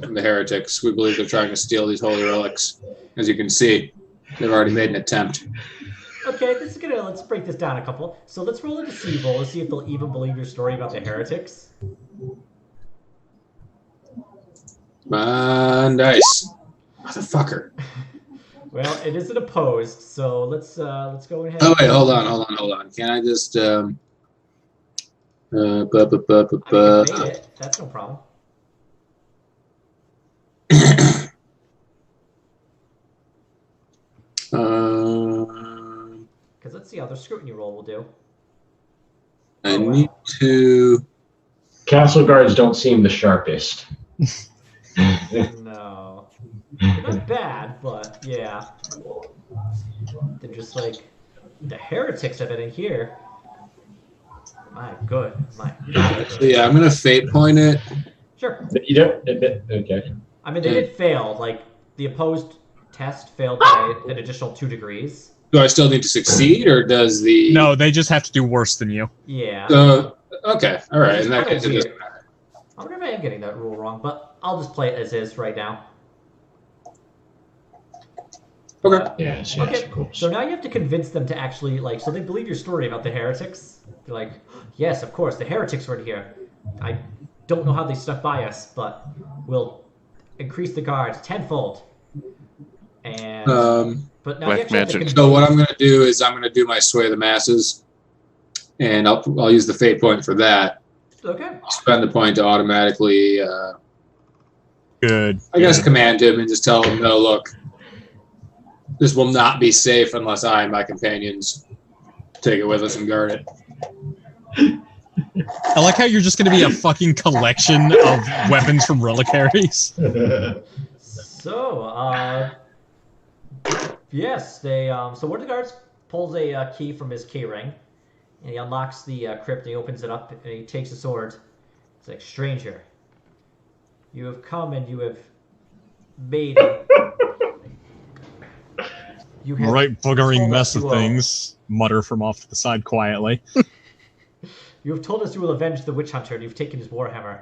from the heretics. We believe they're trying to steal these holy relics. As you can see, they've already made an attempt. Okay, let's break this down a couple. So let's roll a deceive roll to see if they'll even believe your story about the heretics. Nice. Motherfucker. Well, it isn't opposed, so let's go ahead. Oh wait, hold on. Can I just I mean, you made it. That's no problem. Because let's see how the scrutiny roll will do. I need to. Castle guards don't seem the sharpest. No. They're not bad, but yeah. They're just like, the heretics have been in here. My God. Yeah, I'm gonna fate point it. Sure. You don't. Okay. I mean, they did fail. Like, the opposed test failed by an additional 2 degrees. Do I still need to succeed, or does the No, they just have to do worse than you. Yeah. Okay, all right. In that It's case, it kinda doesn't weird. matter. I wonder if I am getting that rule wrong, but I'll just play it as is right now. Okay. Yes, Okay, of course. so now you have to convince them to actually, like, so they believe your story about the heretics. They're like, yes, of course, the heretics were here. I don't know how they stuck by us, but we'll increase the guards tenfold. And but now you Black actually have to magic. So what I'm gonna do is I'm gonna do my sway the masses, and I'll use the fate point for that. Okay. Spend the point to automatically, Good. I guess, command him and just tell him, no, look, this will not be safe unless I and my companions take it with us and guard it. I like how you're just going to be a fucking collection of weapons from reliquaries. So, yes, they. So one of the guards pulls a key from his key ring, and he unlocks the crypt. And he opens it up, and he takes a sword. It's like, stranger, you have come and you have made. You have Right boogering told mess us of you will- things. Mutter from off to the side quietly. You have told us you will avenge the witch hunter, and you've taken his warhammer.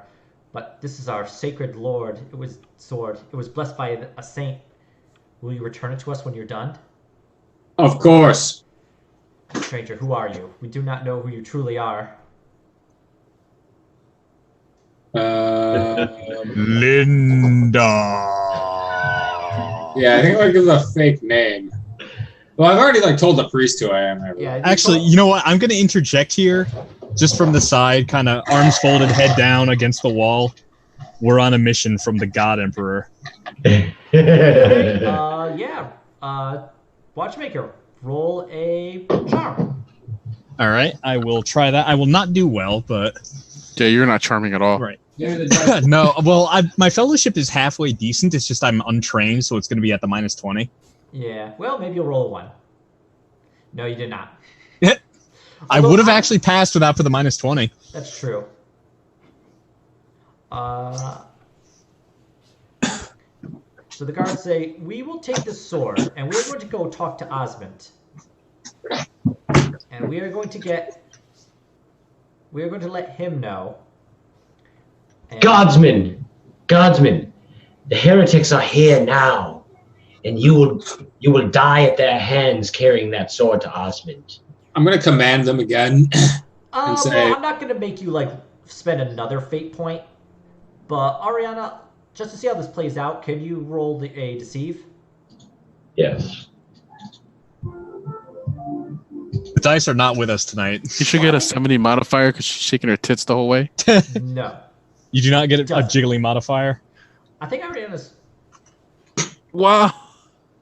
But this is our sacred lord. It was sword. It was blessed by a saint. Will you return it to us when you're done? Of course. Stranger, who are you? We do not know who you truly are. Linda. Yeah, I think I'll give it a fake name. Well, I've already told the priest who I am. Yeah. Actually, you know what? I'm going to interject here, just from the side, kind of arms folded, head down against the wall. We're on a mission from the God Emperor. Yeah. Watchmaker, roll a charm. All right, I will try that. I will not do well, but Yeah, you're not charming at all. right. No, well, my fellowship is halfway decent. It's just I'm untrained, so it's going to be at the -20. Yeah. Well, maybe you'll roll a 1. No, you did not. I would have actually passed without for the -20. That's true. So the guards say, we will take the sword, and we're going to go talk to Osmond. And we are going to let him know. And Godsman, the heretics are here now, and you will die at their hands carrying that sword to Osmond. I'm going to command them again. and say- well, I'm not going to make you, spend another fate point. But, Ariana, just to see how this plays out, can you roll a deceive? Yes. The dice are not with us tonight. You should get a 70 modifier because she's shaking her tits the whole way. No. You do not get a Doesn't. jiggly modifier. I think Ariana's... Wow.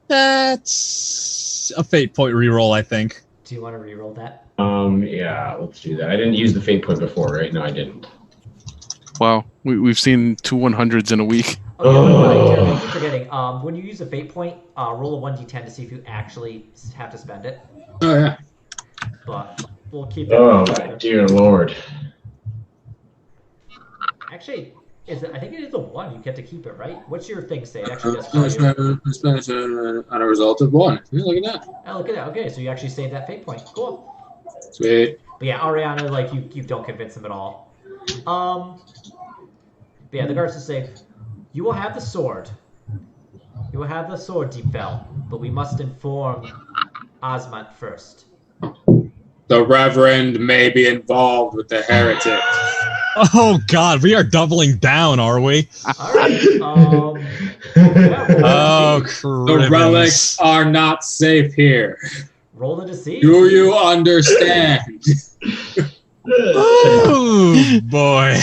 That's a fate point reroll, I think. Do you want to re-roll that? Yeah, let's do that. I didn't use the fate point before, right? No, I didn't. Wow. We've seen 2 100s in a week. Okay, I keep forgetting. When you use a fate point, roll a 1d10 to see if you actually have to spend it. Oh, yeah. But we'll keep it. Oh, my dear Lord. Actually, I think it is a 1. You get to keep it, right? What's your thing say? It actually does tell you. On a result of 1. Yeah, look at that. Oh, look at that. Okay, so you actually saved that fate point. Cool. Sweet. But yeah, Ariana, you don't convince him at all. But yeah, the guards just say, you will have the sword. You will have the sword, Deep Bell, but we must inform Osmond first. The Reverend may be involved with the heretic. Oh God, we are doubling down, are we? All right. Yeah, Oh, The relics are not safe here. roll the deceive. Do you understand? Oh boy,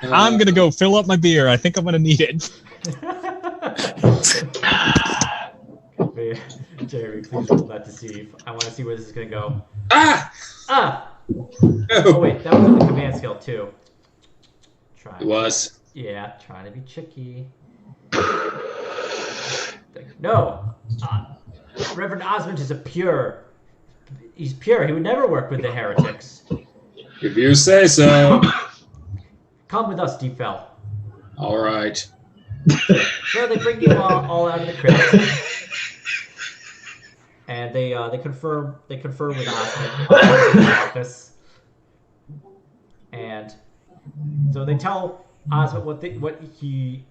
I'm gonna go fill up my beer. I think I'm gonna need it. Jerry, please roll that deceive. I want to see where this is gonna go. Ah! Oh wait, that was in the command skill too. It was. Yeah, trying to be tricky. No, Reverend Osmond is He's pure. He would never work with the heretics. If you say so. Come with us, Deepfell. All right. So they bring you all out of the crypt, and they confirm with Osmond in the office, and so they tell Osmond what you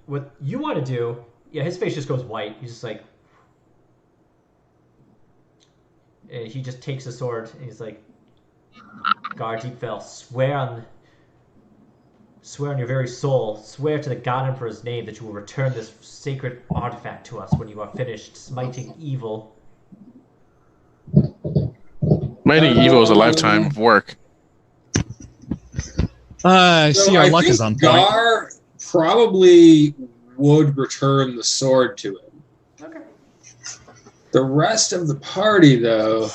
want to do. Yeah, his face just goes white. He's just like, and he just takes the sword and he's like, Guard Deepfell, swear on your very soul, swear to the God Emperor's name that you will return this sacred artifact to us when you are finished smiting evil. Mighty Evo is a lifetime of work. I see our I luck think is on point. Gar probably would return the sword to him. Okay. The rest of the party, though,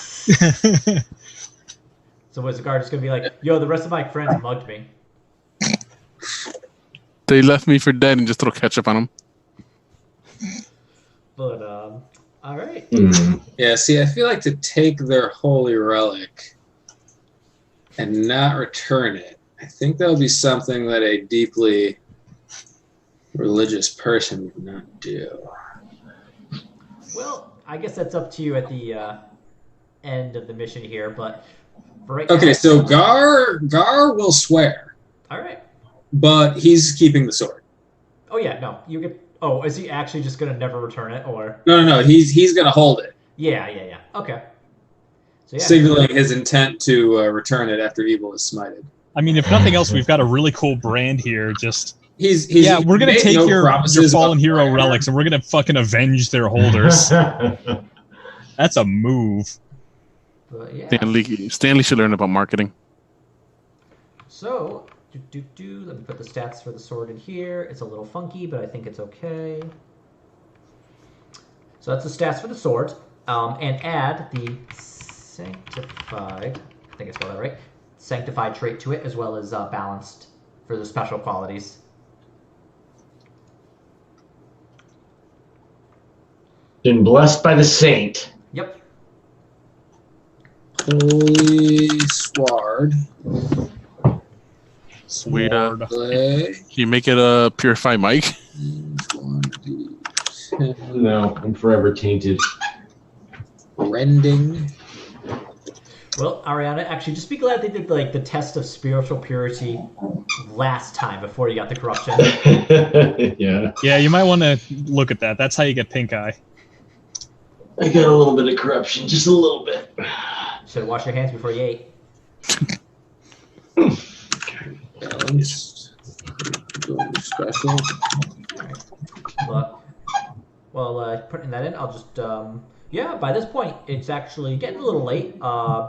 So was the guard just gonna be like, "Yo, the rest of my friends mugged me"? They left me for dead and just throw ketchup on them. But all right. Yeah, see, I feel like to take their holy relic and not return it, I think that would be something that a deeply religious person would not do. Well, I guess that's up to you at the end of the mission here, but for right Okay, now, so Gar will swear, all right. but he's keeping the sword. Oh yeah, no, you get. Oh, is he actually just gonna never return it, or? No, he's gonna hold it, Yeah. Okay. So yeah. signaling his intent to return it after evil is smited. I mean, if nothing else, we've got a really cool brand here. Just He's we're gonna made take no your promises fallen about hero prayer. relics and we're gonna fucking avenge their holders. That's a move. But yeah. Stanley should learn about marketing. So, let me put the stats for the sword in here. It's a little funky, but I think it's okay. So that's the stats for the sword. And add the sanctified, I think I spelled that right, sanctified trait to it, as well as balanced for the special qualities. Been blessed by the saint. Yep. Holy sword. Sweet. Play. You make it a purify mic. No, I'm forever tainted. Rending. Well, Ariana, actually, just be glad they did like the test of spiritual purity last time before you got the corruption. Yeah. Yeah, you might want to look at that. That's how you get pink eye. I got a little bit of corruption, just a little bit. Should have washed your hands before you ate. Balanced. Special. But, well, putting that in, I'll just, yeah, by this point, it's actually getting a little late.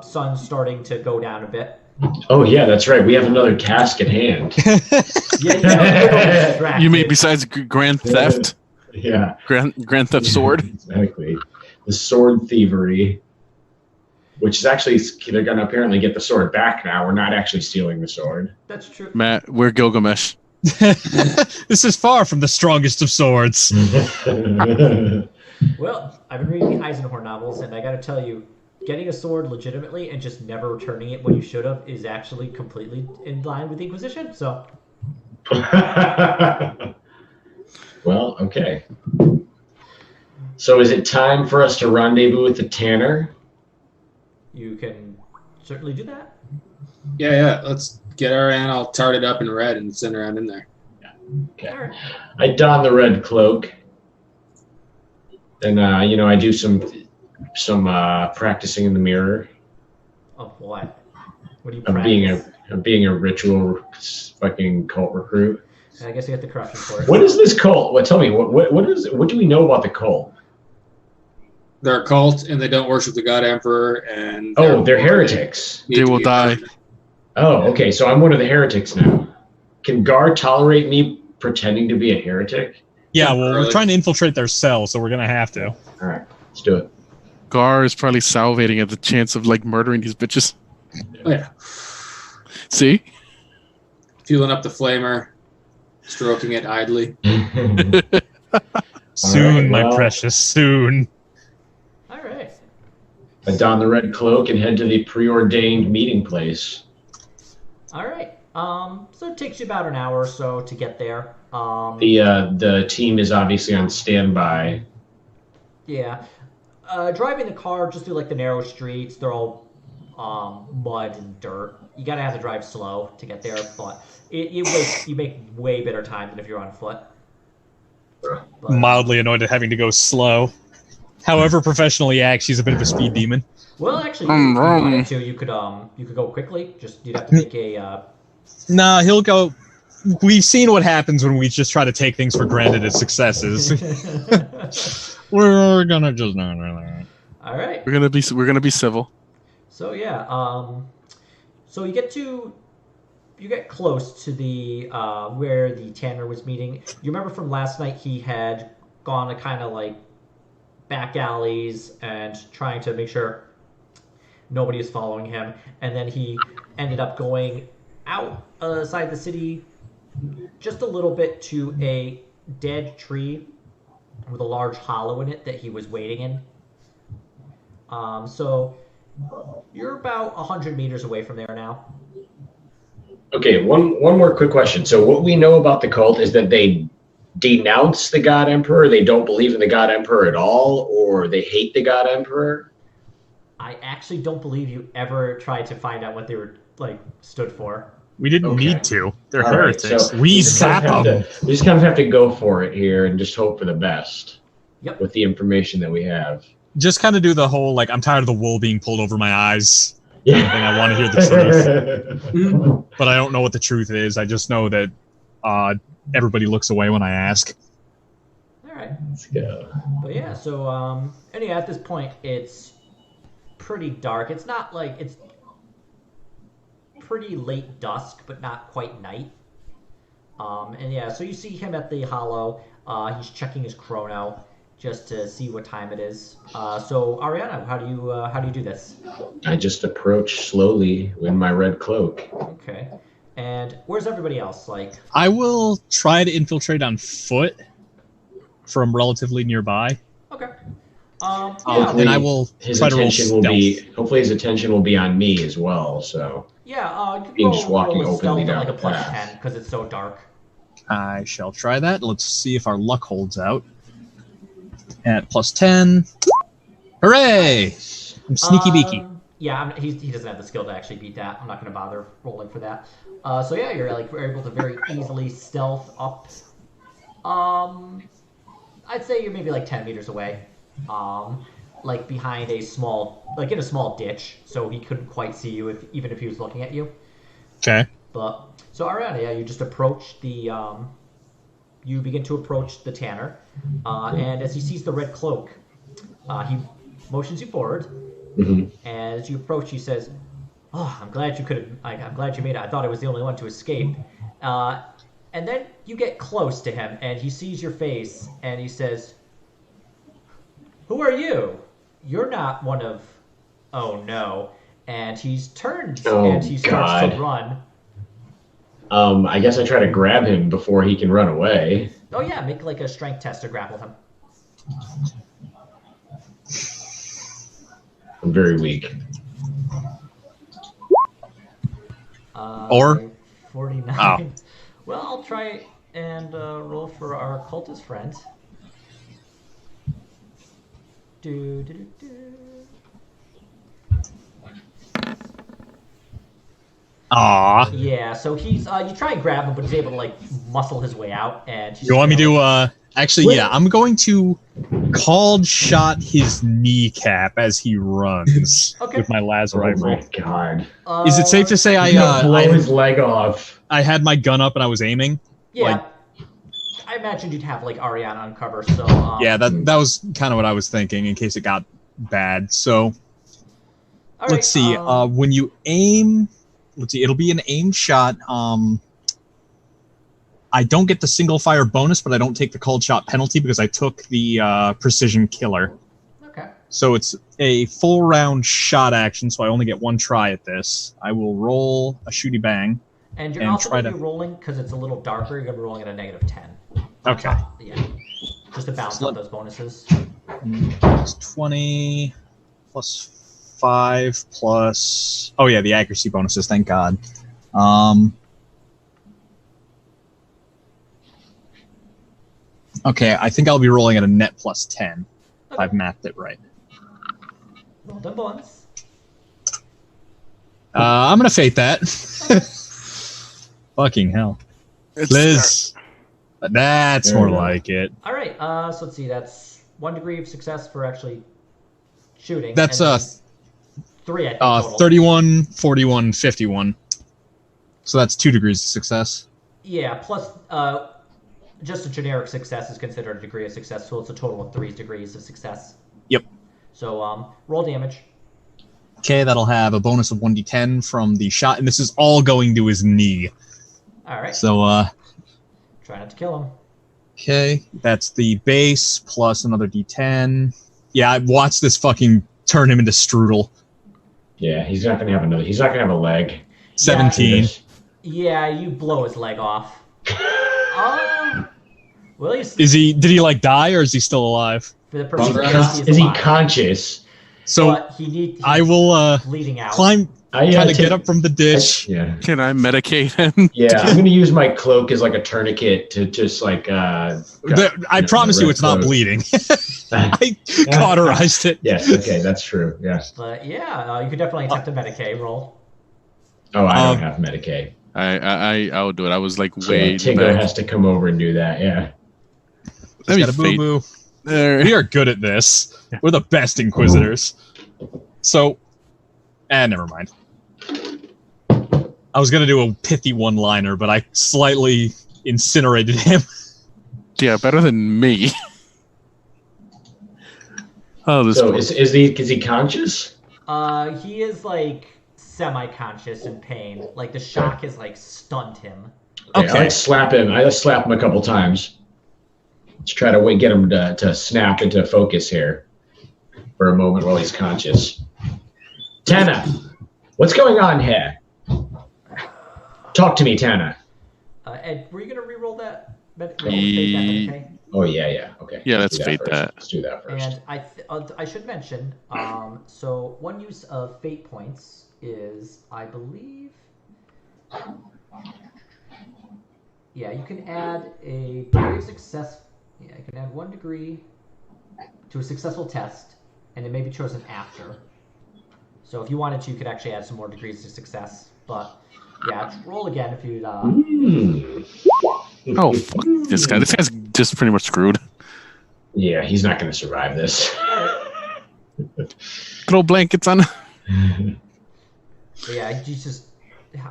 Sun's starting to go down a bit. Oh yeah, that's right. We have another task at hand. Yeah. You mean besides grand theft? Yeah. Grand theft sword? Exactly. The sword thievery. Which is actually, they're going to apparently get the sword back now. We're not actually stealing the sword. That's true. Matt, we're Gilgamesh. This is far from the strongest of swords. Well, I've been reading the Eisenhower novels, and I gotta tell you, getting a sword legitimately and just never returning it when you should have is actually completely in line with the Inquisition, so... Well, okay. So is it time for us to rendezvous with the tanner? You can certainly do that. Yeah. Let's get our all tarted up in red and send around in there. Okay. All right. I don the red cloak. And, I do some practicing in the mirror. Of what? What do you Of practice? being a ritual fucking cult recruit. I guess you get the corruption for it. What is this cult? What? Tell me. What do we know about the cult? They're a cult and they don't worship the God Emperor and They're heretics. They will die. Oh, okay. So I'm one of the heretics now. Can Gar tolerate me pretending to be a heretic? Yeah, well, we're trying to infiltrate their cell, so we're gonna have to. All right, let's do it. Gar is probably salivating at the chance of like murdering these bitches. Oh yeah. See? Fueling up the flamer, stroking it idly. Soon, well. my precious, soon. All right. I don the red cloak and head to the preordained meeting place. All right. So it takes you about an hour or so to get there. The team is obviously on standby. Yeah. Driving the car just through like the narrow streets, they're all mud and dirt. You gotta have to drive slow to get there, but you make way better time than if you're on foot. But, Mildly annoyed at having to go slow. However professional he acts, he's a bit of a speed demon. well, actually, if you wanted to, you could go quickly. Just you'd have to make a. Nah, he'll go. We've seen what happens when we just try to take things for granted as successes. We're gonna just not. All right. We're gonna be civil. So yeah, so you get close to the where the tanner was meeting. You remember from last night he had gone to kind of like back alleys and trying to make sure nobody is following him, and then he ended up going outside the city just a little bit to a dead tree with a large hollow in it that he was waiting in. So you're about 100 meters away from there now. Okay, one more quick question. So what we know about the cult is that they denounce the God Emperor, they don't believe in the God Emperor at all, or they hate the God Emperor? I actually don't believe you ever tried to find out what they were stood for. We didn't Okay. need to. They're All right, heretics. so we just kind zap of them. we just kind of have to go for it here and just hope for the best. Yep. With the information that we have. Just kind of do the whole, I'm tired of the wool being pulled over my eyes. Yeah. And I want to hear the truth. But I don't know what the truth is. I just know that everybody looks away when I ask. All right. Let's go. But yeah, so anyway, at this point, it's pretty dark. It's not it's pretty late dusk, but not quite night. And yeah, so you see him at the hollow. He's checking his chrono just to see what time it is. So Ariana, how do you do this? I just approach slowly in my red cloak. Okay. And where's everybody else? I will try to infiltrate on foot from relatively nearby. Okay. And I will His try to roll attention will stealth. be hopefully his attention will be on me as well. So Yeah. You Being can just walking roll a openly stealth at down a the plus path. 10 because it's so dark. I shall try that. Let's see if our luck holds out. At plus 10. Hooray! I'm sneaky beaky. Yeah, he doesn't have the skill to actually beat that. I'm not going to bother rolling for that. So yeah, you're able to very easily stealth up. I'd say you're maybe 10 meters away. Behind a small, in a small ditch, so he couldn't quite see you even if he was looking at you. Okay. But so Ariana, yeah, you just approach the you begin to approach the tanner, and as he sees the red cloak, he motions you forward. Mhm. And as you approach, he says, "Oh, I'm glad you I'm glad you made it. I thought I was the only one to escape." And then you get close to him, and he sees your face, and he says, "Who are you? You're not one of." Oh no! And he's turned and he starts to God. run. I guess I try to grab him before he can run away. Oh yeah, make a strength test to grapple him. I'm very weak. Or? 49. Oh. Well, I'll try and roll for our cultist friend. Do, do, do, do. Aw. Yeah, so he's you try and grab him, but he's able to muscle his way out. And You want me to, actually, yeah, I'm going to called shot his kneecap as he runs Okay. with my las Oh rifle. my God. Is it safe to say He's gonna blow his leg off. I had my gun up and I was aiming? Yeah, I imagined you'd have Ariana on cover. So Yeah, that was kind of what I was thinking in case it got bad. So all let's see. When you aim, let's see. It'll be an aim shot. I don't get the single fire bonus, but I don't take the cold shot penalty because I took the precision killer. Okay. So it's a full round shot action. So I only get one try at this. I will roll a shooty bang. And you're and also try going to to- be rolling because it's a little darker. You're going to be rolling at a -10. Okay. Yeah. Just to balance out those bonuses. Plus 20 plus 5 plus. Oh yeah, the accuracy bonuses. Thank God. Okay, I think I'll be rolling at a net plus 10. If I've mathed it right. Well done, Bonds. I'm gonna fate that. Fucking hell, It's Liz. That's There more we go. like it. All right. So let's see. That's 1 degree of success for actually shooting. That's and then 3, I think, total. 31, 41, 51. So that's 2 degrees of success. Yeah. Plus, just a generic success is considered a degree of success, so it's a total of 3 degrees of success. Yep. So roll damage. Okay, that'll have a bonus of 1d10 from the shot, and this is all going to his knee. All right. So, Try not to kill him. okay, that's the base plus another d10. Yeah, I watched this fucking turn him into strudel. Yeah, he's not gonna have another. He's not gonna have a leg. 17. Yeah, you blow his leg off. Well, he's Did he like die or is he still alive? for the Is person he, who con- thinks he's is he alive. conscious? So But he's I will bleeding out. climb, kind of get up from the ditch. Yeah. Can I medicate him? Yeah, I'm gonna use my cloak as like a tourniquet to just like. I know, promise the you red it's not cloak. bleeding. I cauterized it. Yes. Okay, that's true. Yes. But yeah, you could definitely attempt a Medicaid roll. Oh, I don't have Medicaid. I would do it. I was like So way Tigger back. has to come over and do that. Yeah. Let me Got a boo boo. There. We are good at this. We're the best Inquisitors. So, never mind. I was gonna do a pithy one-liner, but I slightly incinerated him. Yeah, better than me. Oh, this. So is he conscious? He is like semi-conscious in pain. Like the shock has like stunned him. Okay. I slap him. I slap him a couple times. Let's try to get him to snap into focus here for a moment while he's conscious. Tana, what's going on here? Talk to me, Tana. Ed, were you gonna re-roll that? Ye- Oh yeah. Okay. Yeah, let's do fate first. that. Let's do that first. And I should mention, so one use of fate points is, I believe, yeah, you can add a degree of success. Yeah, you can add 1 degree to a successful test, and it may be chosen after. So if you wanted to, you could actually add some more degrees to success. But yeah, roll again if you. Oh, fuck this guy. This guy's just pretty much screwed. Yeah, he's not going to survive this. Throw blankets on. But yeah, you just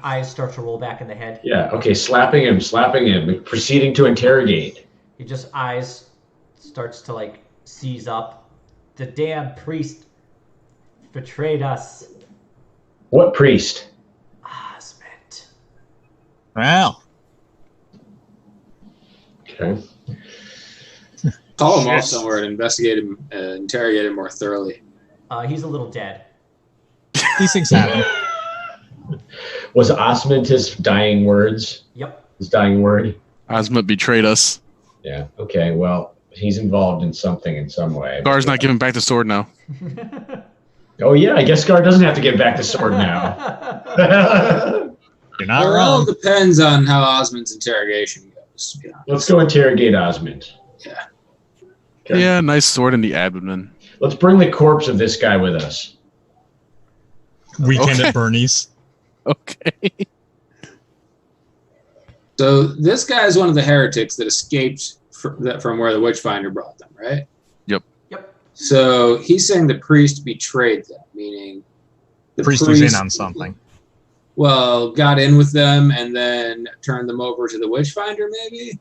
eyes start to roll back in the head. Yeah. Okay. Slapping him. Proceeding to interrogate. He just eyes starts to like seize up. The damn priest betrayed us. What priest? Osmond. Wow. Okay. Call him off somewhere and investigate him, interrogate him more thoroughly. He's a little dead. These things happen. Was Osmond his dying words? Yep. His dying word? Osmond betrayed us. Yeah. Okay. Well, he's involved in something in some way. Gar's not giving back the sword now. Oh yeah, I guess Gar doesn't have to give back the sword now. You're not Well, it wrong. all depends on how Osmond's interrogation goes. To be honest. Let's go interrogate Osmond. Yeah. Okay. Yeah, nice sword in the abdomen. Let's bring the corpse of this guy with us. Weekend Okay. at Bernie's. Okay. So this guy is one of the heretics that escaped from where the Witchfinder brought them, right? Yep. So he's saying the priest betrayed them, meaning the Priest was in on something. Well, got in with them and then turned them over to the Witchfinder, maybe?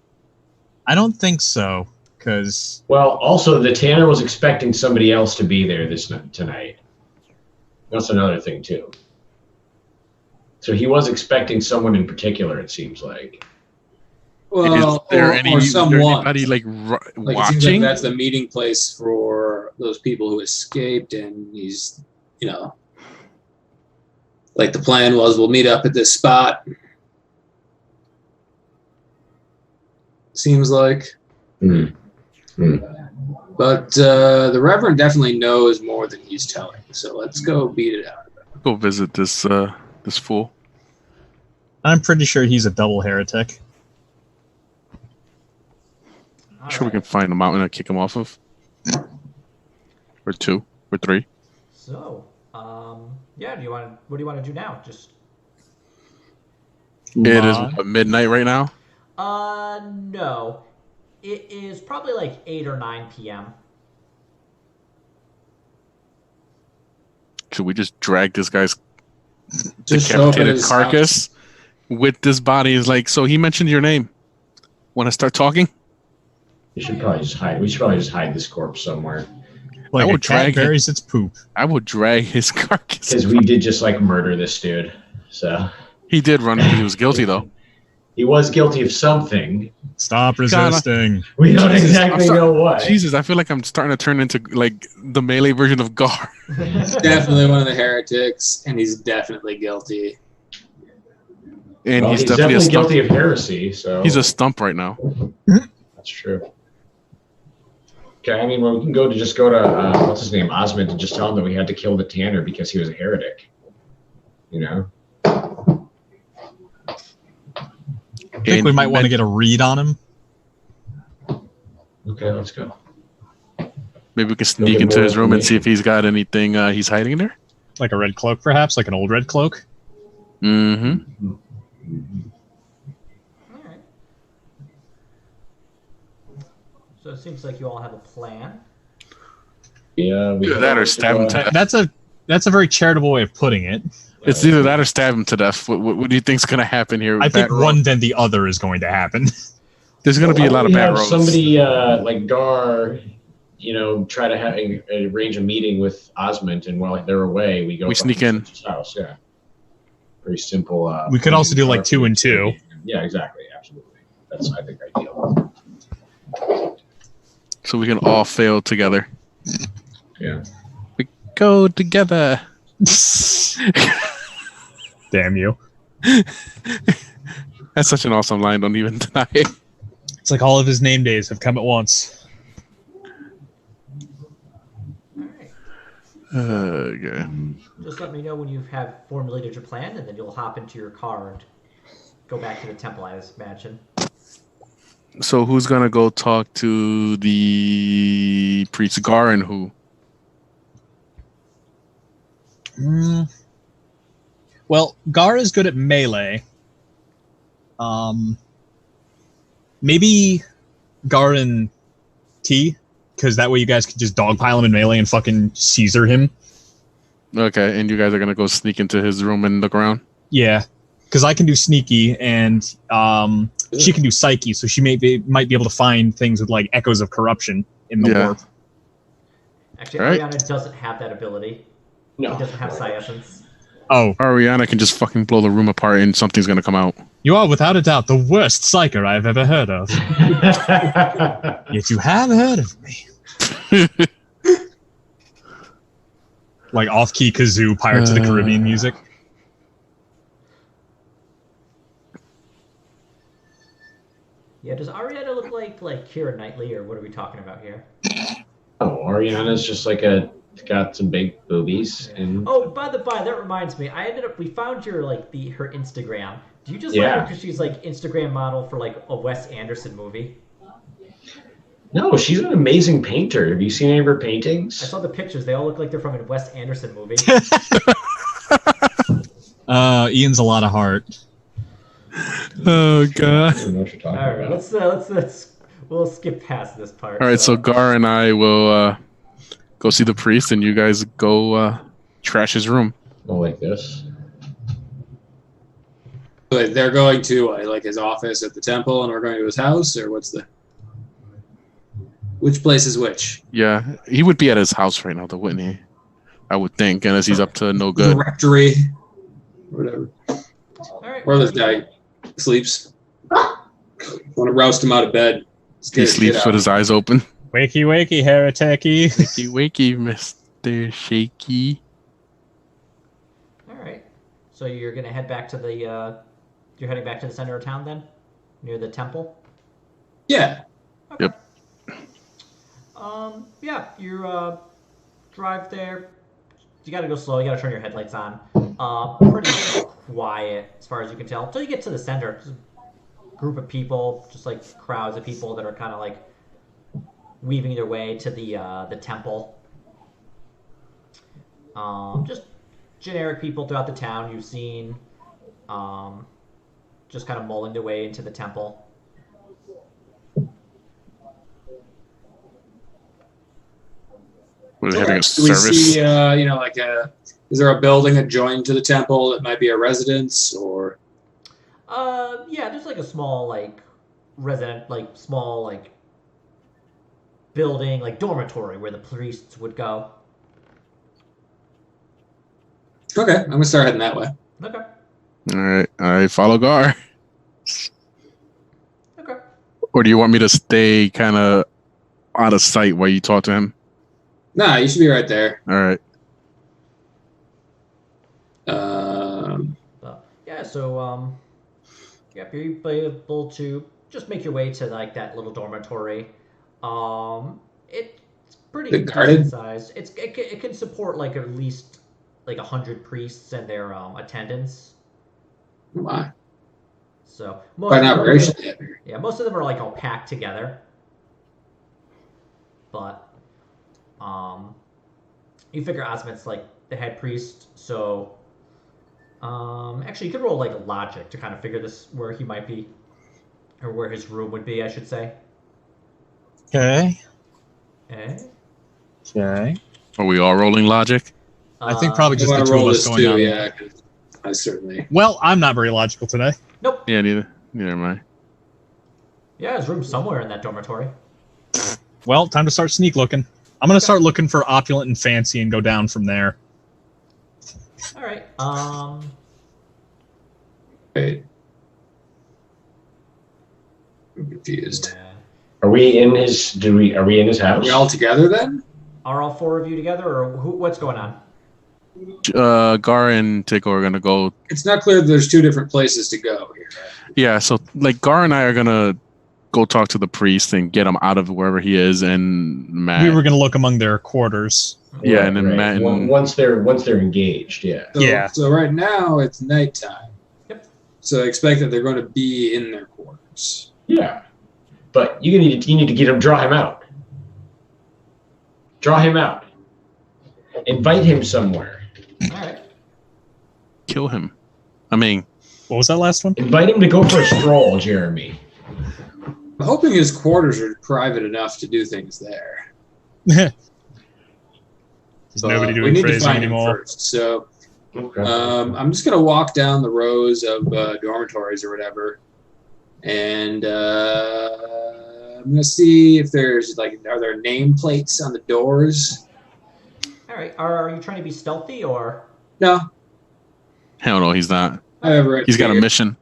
I don't think so, because Well, also the Tanner was expecting somebody else to be there tonight. That's another thing too. So he was expecting someone in particular. It seems like. Well, Is there or anybody someone. like Like, it seems like watching? that's the meeting place for those people who escaped, and he's, like the plan was, we'll meet up at this spot. Seems like. Hmm. But the Reverend definitely knows more than he's telling, so let's go beat it out. Go visit this this fool. I'm pretty sure he's a double heretic. All Sure, we can right. find a mountain and kick him off of. Or 2, or 3. So, yeah. What do you want to do now? Just. It is midnight right now. No. It is probably like 8 or 9 p.m. Should we just drag this guy's Just show up at decapitated his carcass with this body? Is like, so he mentioned your name. Want to start talking? We should probably just hide. We should probably just hide this corpse somewhere Like I a would cat drag it. buries its poop. I would drag his carcass. because we did just like murder this dude. So He did run. He was guilty though. He was guilty of something. Stop resisting. We don't Jesus, exactly know what. Jesus, I feel like I'm starting to turn into like the melee version of Gar. Definitely one of the heretics, and he's definitely guilty. And Well, he's he's definitely a definitely stump. guilty of heresy. So He's a stump right now. that's true. Okay, I mean, well, we can go to what's his name, Osmond, and just tell him that we had to kill the Tanner because he was a heretic. You know. I think we might want to get a read on him. Okay, let's go. Maybe we can sneak into his room and see if he's got anything he's hiding in there. Like a red cloak, perhaps? Like an old red cloak? Mm-hmm. Alright. So it seems like you all have a plan. Yeah, we Either that or stab him to death. That's a very charitable way of putting it. It's either that or stab him to death. What do you think's going to happen here? I think one then the other is going to happen. There's going to be a lot of bad roads. Somebody like Gar, try to arrange a meeting with Osmond, and while they're away, we sneak in. His house. Yeah, very simple. We could also do like 2 and 2. Yeah, exactly. Absolutely. That's I think ideal. So we can all fail together. Yeah. We go together. Damn you. That's such an awesome line. Don't even deny it. It's like all of his name days have come at once. Alright. Okay. Just let me know when you have formulated your plan, and then you'll hop into your car and go back to the temple, I imagine. So who's gonna go talk to the priest, Gar, and who? Well, Gar is good at melee. Maybe Gar and T, because that way you guys can just dogpile him in melee and fucking Caesar him. Okay, and you guys are gonna go sneak into his room and look around? Yeah, because I can do sneaky and she can do psyche, so she might be able to find things with like echoes of corruption in the warp. Actually, All right. Ariana doesn't have that ability. No. She doesn't have psiessence. Oh, Ariana can just fucking blow the room apart and something's gonna come out. you are without a doubt the worst psyker I have ever heard of. Yet you have heard of me. Like off-key kazoo Pirates of the Caribbean music. Yeah, does Ariana look like Keira Knightley, or what are we talking about here? Oh, Ariana's just got some big boobies. And Oh, by the by, that reminds me. We found her her Instagram. Do you just like her because she's Instagram model for a Wes Anderson movie? No, she's an amazing painter. Have you seen any of her paintings? I saw the pictures. They all look like they're from a Wes Anderson movie. Ian's a lot of heart. Oh god. I don't know what you're talking All right, about. we'll skip past this part. All right, so Gar and I will go see the priest, and you guys go trash his room. Go like this. But they're going to his office at the temple, and we're going to his house, or which place is which? Yeah, he would be at his house right now, though, wouldn't he? I would think, unless he's up to no good. The rectory, whatever. All right. Where this guy sleeps. Want to roust him out of bed. He sleeps with his eyes open. Wakey, wakey, heretic-y. Wakey, wakey, Mr. Shaky. All right. So you're gonna head back to you're heading back to the center of town then, near the temple. Yeah. Okay. Yep. Yeah, you drive there. You gotta go slow. You gotta turn your headlights on. Pretty quiet as far as you can tell until you get to the center. Just a group of people, just crowds of people that are kind of weaving their way to the temple. Just generic people throughout the town you've seen. Just kind of mulling their way into the temple. We're having a Do we service. see, is there a building adjoined to the temple that might be a residence, or? Yeah, there's a small small building, dormitory where the priests would go. Okay, I'm gonna start heading that way. Okay. All right, I follow Gar. Or do you want me to stay kind of out of sight while you talk to him? Nah, you should be right there. All right. Yeah, so yep, you're able to just make your way to like that little dormitory. It's pretty Is it guarded? decent sized. It can support like at least like 100 priests and their attendants. Why? So Quite an operation. yeah, most of them are like all packed together. But you figure Osmond's like the head priest, so actually you could roll like a logic to kind of figure this where he might be, or where his room would be, I should say. Okay. Eh? Okay. Are we all rolling logic? I think probably You just the want to two of roll us this going too, on. yeah. 'Cause I certainly. Well, I'm not very logical today. Nope. Yeah, neither am I. Yeah, his room's somewhere in that dormitory. Well, time to start sneak looking. I'm gonna start looking for opulent and fancy and go down from there. All right. Wait. I'm confused. Yeah. Are we in his? Are we in his Are house? we all together then? Are all four of you together, or what's going on? Gar and Tico are gonna go. It's not clear that there's two different places to go here. Yeah, so like Gar and I are gonna go talk to the priest and get him out of wherever he is, and Matt. We were gonna look among their quarters. Yeah, and then Matt and- once they're engaged, yeah. So, Yeah. So right now it's nighttime. Yep. So I expect that they're going to be in their quarters. Yeah, but you need to get him, draw him out. Draw him out. Invite him somewhere. All right. kill him. I mean, What was that last one? Invite him to go for a stroll, Jeremy. I'm hoping his quarters are private enough to do things there. There's But nobody we doing need to crazy find him anymore. first. So Okay. I'm just gonna walk down the rows of dormitories or whatever, and I'm gonna see if there's are there nameplates on the doors? All right. Are you trying to be stealthy or? No, hell no, he's not. I have right He's got a here. mission.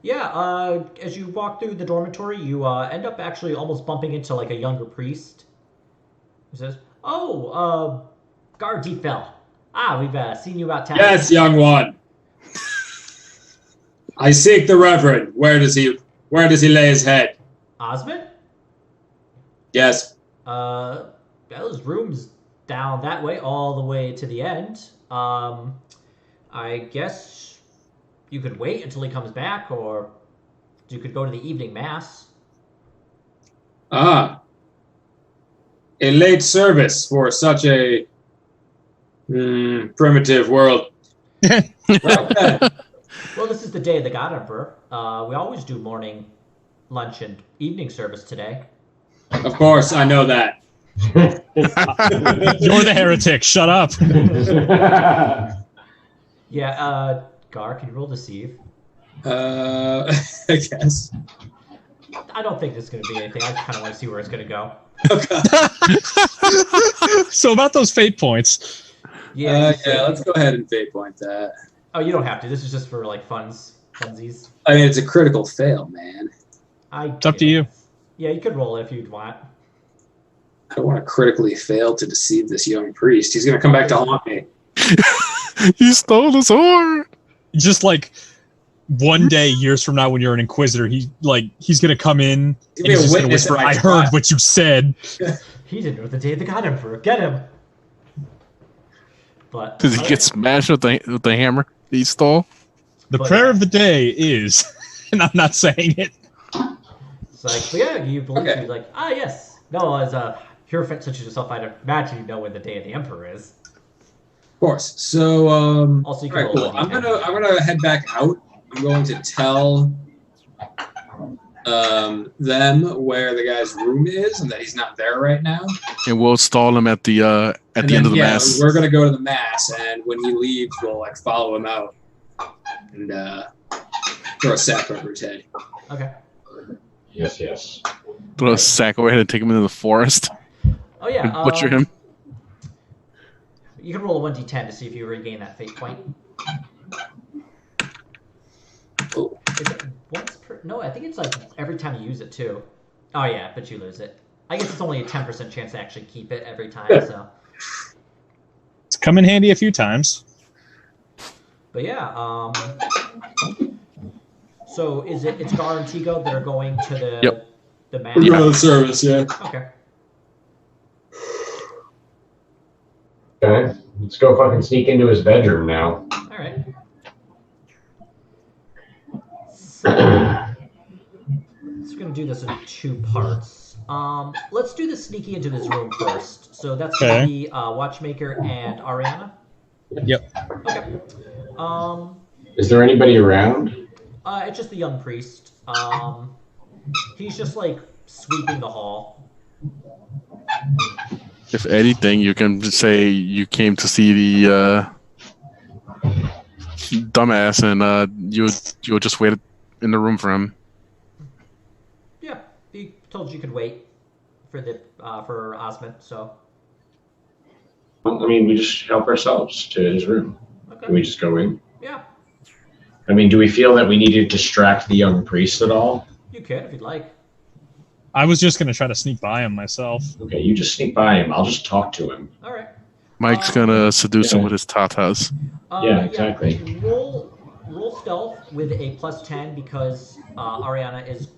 Yeah. As you walk through the dormitory, you end up actually almost bumping into like a younger priest. Who says, "Oh, Guard fell. We've seen you about town." Yes, young one. I seek the Reverend. Where does he lay his head? Osmond? Yes. Those rooms down that way, all the way to the end. I guess you could wait until he comes back, or you could go to the evening mass. A late service for such a primitive world. Well, Well, this is the day of the God Emperor. We always do morning, lunch, and evening service today. of course, I know that. You're the heretic. Shut up. Yeah, Gar, can you roll deceive? I guess. I don't think this is going to be anything. I just kind of want to see where it's going to go. So about those fate points. Yeah. Let's go ahead and fate point that. Oh, you don't have to. This is just for like funsies. I mean, it's a critical fail, man. It's up to you. Yeah, you could roll it if you'd want. I don't want to critically fail to deceive this young priest. He's going to come back to haunt me. He stole the sword. Just like one day, years from now, when you're an inquisitor, he's gonna come in He's and he's just gonna witness at whisper, my "I heard trial." what you said." He didn't know the day of the God Emperor. Get him. But Does he get smashed with the hammer he stole? The But- prayer of the day is, and I'm not saying it. it's like, but yeah, you believe Okay. he's like, yes. No, as a hierophant such as yourself, I'd imagine you know when the day of the Emperor is. Of course. So, Also, you all right, can roll cool. a I'm D10. gonna head back out. I'm going to tell them where the guy's room is and that he's not there right now. And we'll stall him at the And end then, of the mass. we're gonna go to the mass, and when he leaves, we'll follow him out and throw a sack over his head. Okay. Yes. Throw a sack overhead and take him into the forest Oh yeah. and butcher him. You can roll a 1d10 to see if you regain that fate point. Oh. Is it once per? No, I think it's like every time you use it too. Oh yeah, but you lose it. I guess it's only a 10% chance to actually keep it every time. So. It's come in handy a few times. But yeah. So it's Gar and Tigo that are going to the map? We're going to service, yeah. Okay. Okay, let's go fucking sneak into his bedroom now. All right. So, going to do this in 2 parts. Let's do the sneaking into his room first. So that's going to be Watchmaker and Ariana. Yep. Okay. Is there anybody around? It's just the young priest. He's just like sweeping the hall. If anything, you can say you came to see the dumbass, and you'll just wait in the room for him. Yeah, he told you could wait for Osmond. So. Well, I mean, we just help ourselves to his room. Okay. Can we just go in? Yeah. I mean, do we feel that we need to distract the young priest at all? You can if you'd like. I was just going to try to sneak by him myself. Okay, you just sneak by him. I'll just talk to him. All right. Mike's gonna seduce him with his tatas. Yeah, exactly. Roll stealth with a +10 because Ariana is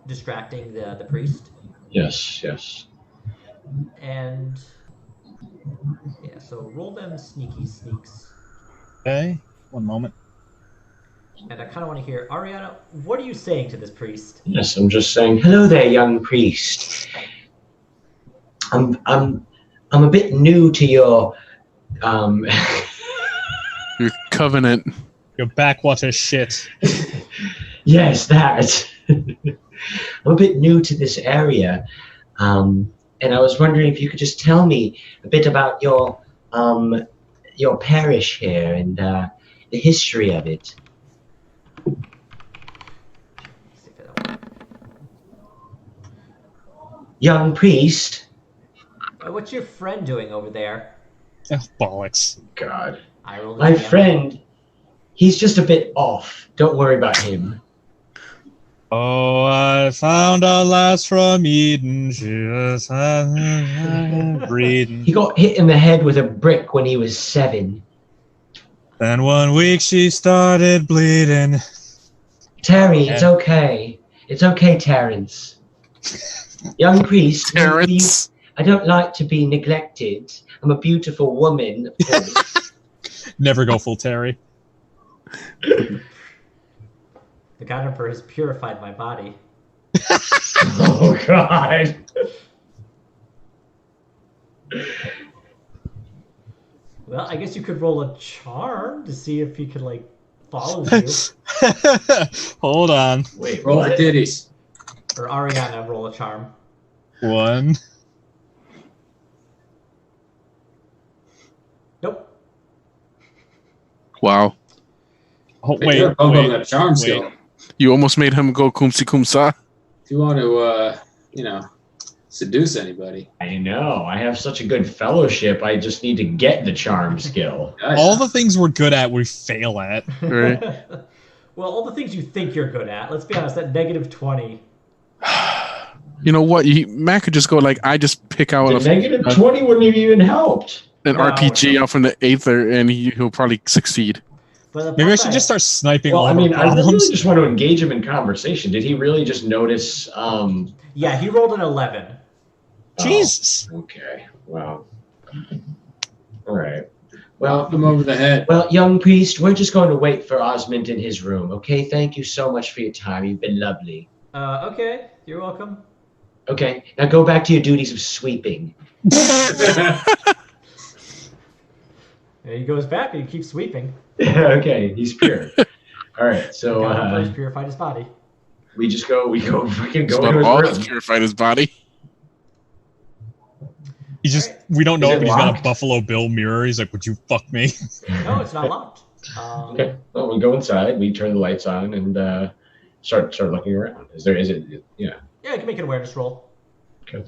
distracting the priest. Yes. And yeah, so roll them sneaky sneaks. Okay, one moment. And I kind of want to hear, Ariana, what are you saying to this priest? Yes, I'm just saying, hello there, young priest. I'm a bit new to your Your covenant. Your backwater shit. Yes, that. I'm a bit new to this area, and I was wondering if you could just tell me a bit about your parish here and the history of it. Young priest. What's your friend doing over there? Oh, bollocks. God. I rolled My again. friend, he's just a bit off. Don't worry about him. Oh, I found our lass from Eden. She was breeding. He got hit in the head with a brick when he was 7. Then one week she started bleeding. Terry, it's okay. It's okay, Terrence. Young priest, Terrence. I don't like to be neglected. I'm a beautiful woman, of course. Never go full Terry. The God Emperor has purified my body. Oh, God. Well, I guess you could roll a charm to see if he could, like, follow you. Hold on. Wait, Roll the what? titties. Or Ariana, roll a charm. 1. Nope. Wow. Oh, You're wait. got a charm skill. You almost made him go kumsi kumsa. If you want to, seduce anybody. I know. I have such a good fellowship. I just need to get the charm skill. All the things we're good at, we fail at. Right. Well, all the things you think you're good at. Let's be honest, that -20. You know what? Matt could just go like, I just pick out The negative 20 wouldn't have even helped. an No. RPG out from the Aether, and he'll probably succeed. But Maybe I should just start sniping Well, all I of mean, our I really problems. just want to engage him in conversation. Did he really just notice? Yeah, he rolled an 11. Jesus. Oh, okay. Wow. All right. Well, Knock him over the head. well, young priest, we're just going to wait for Osmond in his room. Okay. Thank you so much for your time. You've been lovely. Okay, you're welcome. Okay. Now go back to your duties of sweeping. And he goes back and he keeps sweeping. Okay. He's pure. All right. So God Emperor's purified his body. we go freaking It's go not into all his has room. purified his body. We don't know Is if it he's got a locked? Buffalo Bill mirror. He's like, would you fuck me? No, it's not locked. Okay. Well, we go inside. We turn the lights on and start looking around. Is it? Yeah. Yeah, you can make an awareness roll. Okay.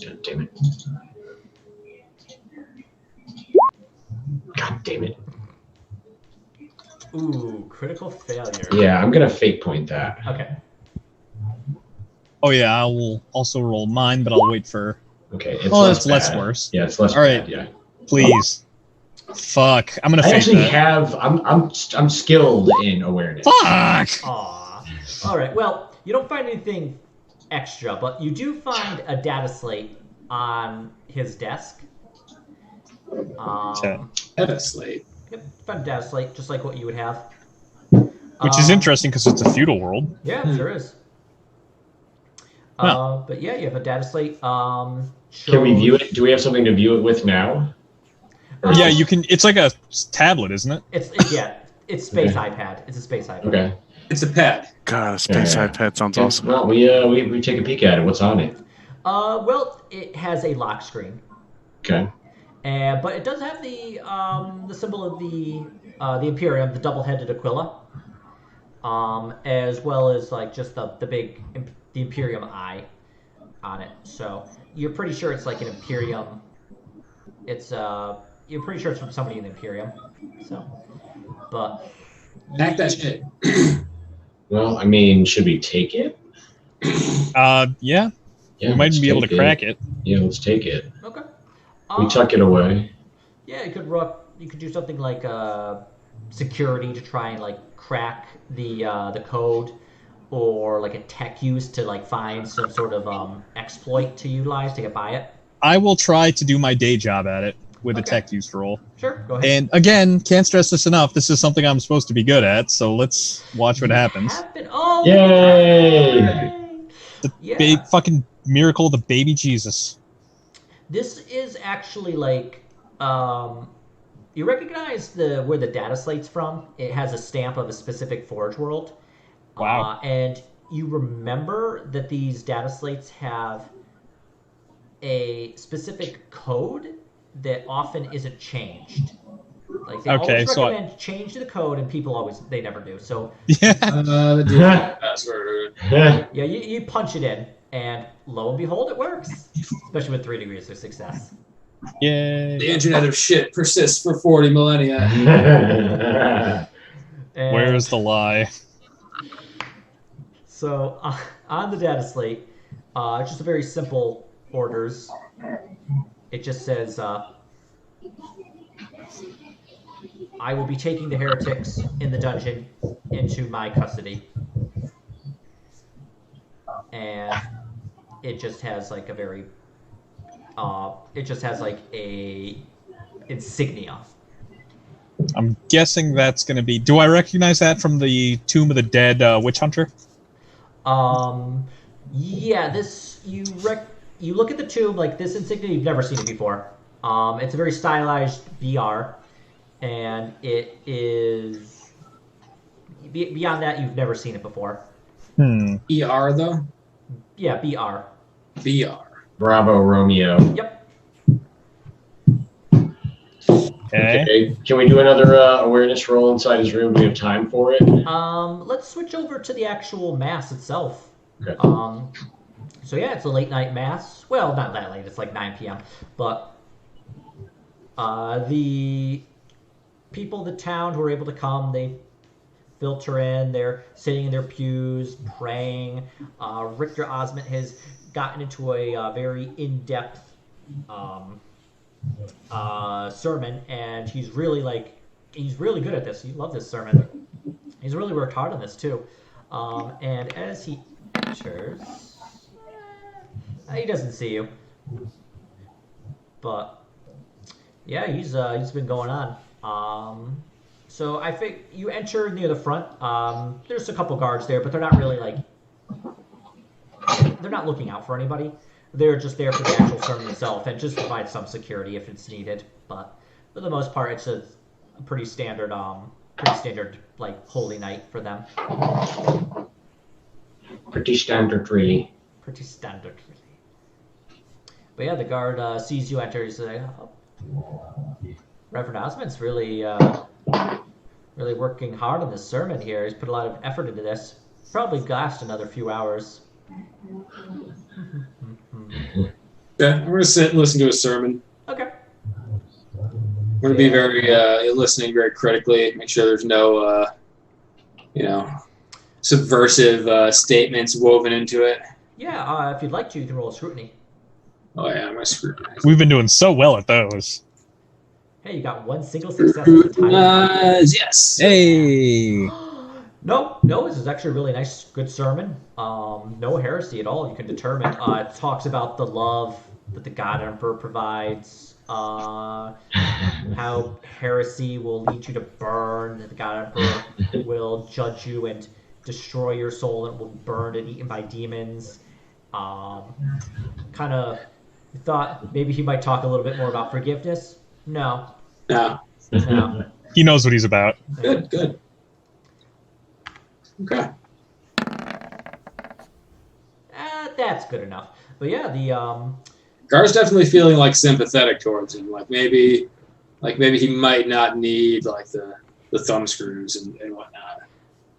God damn it. God damn it. Ooh, critical failure. Yeah, I'm gonna fate point that. Okay. Oh yeah, I will also roll mine, but I'll wait for. Okay, it's Oh, less it's less bad. worse. Yeah, it's less All right. bad. Yeah. Please. Fuck. I'm gonna I fake actually that. have. I'm skilled in awareness. Fuck. Aw. All right. Well, you don't find anything extra, but you do find a data slate on his desk. Okay. Data slate. Yep, find a data slate just like what you would have. Which is interesting because it's a feudal world. Yeah, sure is. Huh. But yeah, you have a data slate. Can we view it? Do we have something to view it with now? Or Yeah, just- you can. It's like a tablet, isn't it? It's space Okay. iPad. It's a space iPad. Okay. It's a pet. God, a space Yeah. iPad sounds Okay. awesome. Well, we take a peek at it. What's on it? Well, it has a lock screen, Okay. but it does have the symbol of the Imperium, the double-headed Aquila, as well as like just the Imperium eye on it. So you're pretty sure it's like an Imperium. You're pretty sure it's from somebody in the Imperium. So, but Pack that shit. Well, I mean, should we take it? Yeah. Yeah, We might let's even be able to take crack it. Yeah, let's take it. Okay. We tuck it away. Yeah, you could do something like security to try and like crack the code, or like a tech use to like find some sort of exploit to utilize to get by it. I will try to do my day job at it with a Okay. tech use roll. Sure, go ahead. And again, can't stress this enough. This is something I'm supposed to be good at, so let's watch what happens. Oh, Yay! The Yeah. fucking miracle of the baby Jesus. This is actually like you recognize where the data slate's from. It has a stamp of a specific Forge world. Wow. And you remember that these data slates have a specific code that often isn't changed. Like they Okay, always so recommend change the code, and people they never do. So Yeah. The default password. yeah, you punch it in, and lo and behold, it works. Especially with 3 degrees of success. Yay. The Internet of Shit persists for 40 millennia. And Where's the lie? So on the data slate, it's just a very simple orders. It just says, I will be taking the heretics in the dungeon into my custody. And it just has like a very, a insignia. I'm guessing that's going to be. Do I recognize that from the Tomb of the Dead Witch Hunter? Yeah, this you look at the tomb, like this insignia, you've never seen it before. It's a very stylized BR, and it is beyond that, you've never seen it before. ER though? Yeah, BR. BR. Bravo, Romeo. Yep. Okay. Okay. Can we do another awareness roll inside his room? Do we have time for it? Let's switch over to the actual mass itself. Okay. So yeah, it's a late night mass. Well, not that late. It's like 9 p.m. But the people of the town who are able to come, they filter in. They're sitting in their pews, praying. Richter Osmond has gotten into a very in-depth sermon, and he's really good at this. He loves this sermon. He's really worked hard on this too. And as he enters, he doesn't see you, but yeah, he's been going on. So I think you enter near the front. There's a couple guards there, but they're not really they're not looking out for anybody. They're just there for the actual sermon itself and just provide some security if it's needed. But for the most part, it's a pretty standard like holy night for them. Pretty standard, really. Pretty standard. But yeah, the guard sees you enter. He's like, oh, Reverend Osmond's really working hard on this sermon here. He's put a lot of effort into this. Probably last another few hours. Yeah, I'm gonna sit and listen to a sermon. Okay. I'm gonna be very listening very critically, make sure there's no subversive statements woven into it. Yeah, if you'd like to, you can roll a scrutiny. Oh yeah, I'm gonna scrutinize. We've been doing so well at those. Hey, you got one single success at the time. Yes. Hey. No, this is actually a really nice, good sermon. No heresy at all. You can determine. It talks about the love that the God Emperor provides. How heresy will lead you to burn. That the God Emperor will judge you and destroy your soul, and will be burned and eaten by demons. Kind of thought maybe he might talk a little bit more about forgiveness. No. No. He knows what he's about. Good. Okay. That's good enough. But yeah, the Gar's definitely feeling like sympathetic towards him. Like maybe he might not need like the thumb screws and whatnot.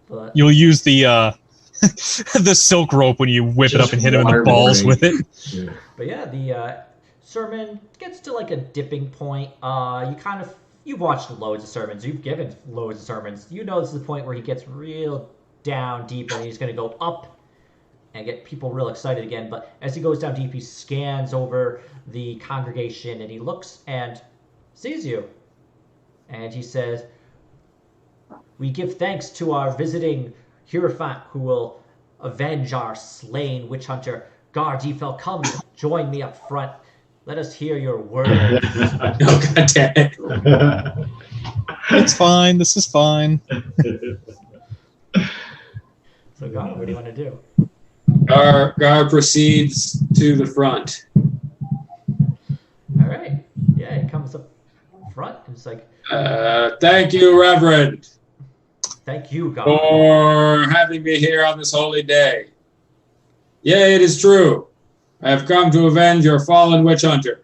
but You'll use the the silk rope when you whip it up and hit him in the balls with it. Yeah. But yeah, the sermon gets to like a dipping point. You've watched loads of sermons. You've given loads of sermons. You know this is the point where he gets real down deep, and he's going to go up and get people real excited again. But as he goes down deep, he scans over the congregation, and he looks and sees you. And he says, "We give thanks to our visiting Hierophant who will avenge our slain witch hunter. Gar-Defel, come join me up front. Let us hear your words." Oh god damn it. It's fine. This is fine. So, Gar, what do you want to do? Gar proceeds to the front. All right. Yeah, he comes up front and it's like, Thank you, Reverend, "Thank you, Gar." for having me here on this holy day. Yea, it is true. I have come to avenge your fallen witch hunter.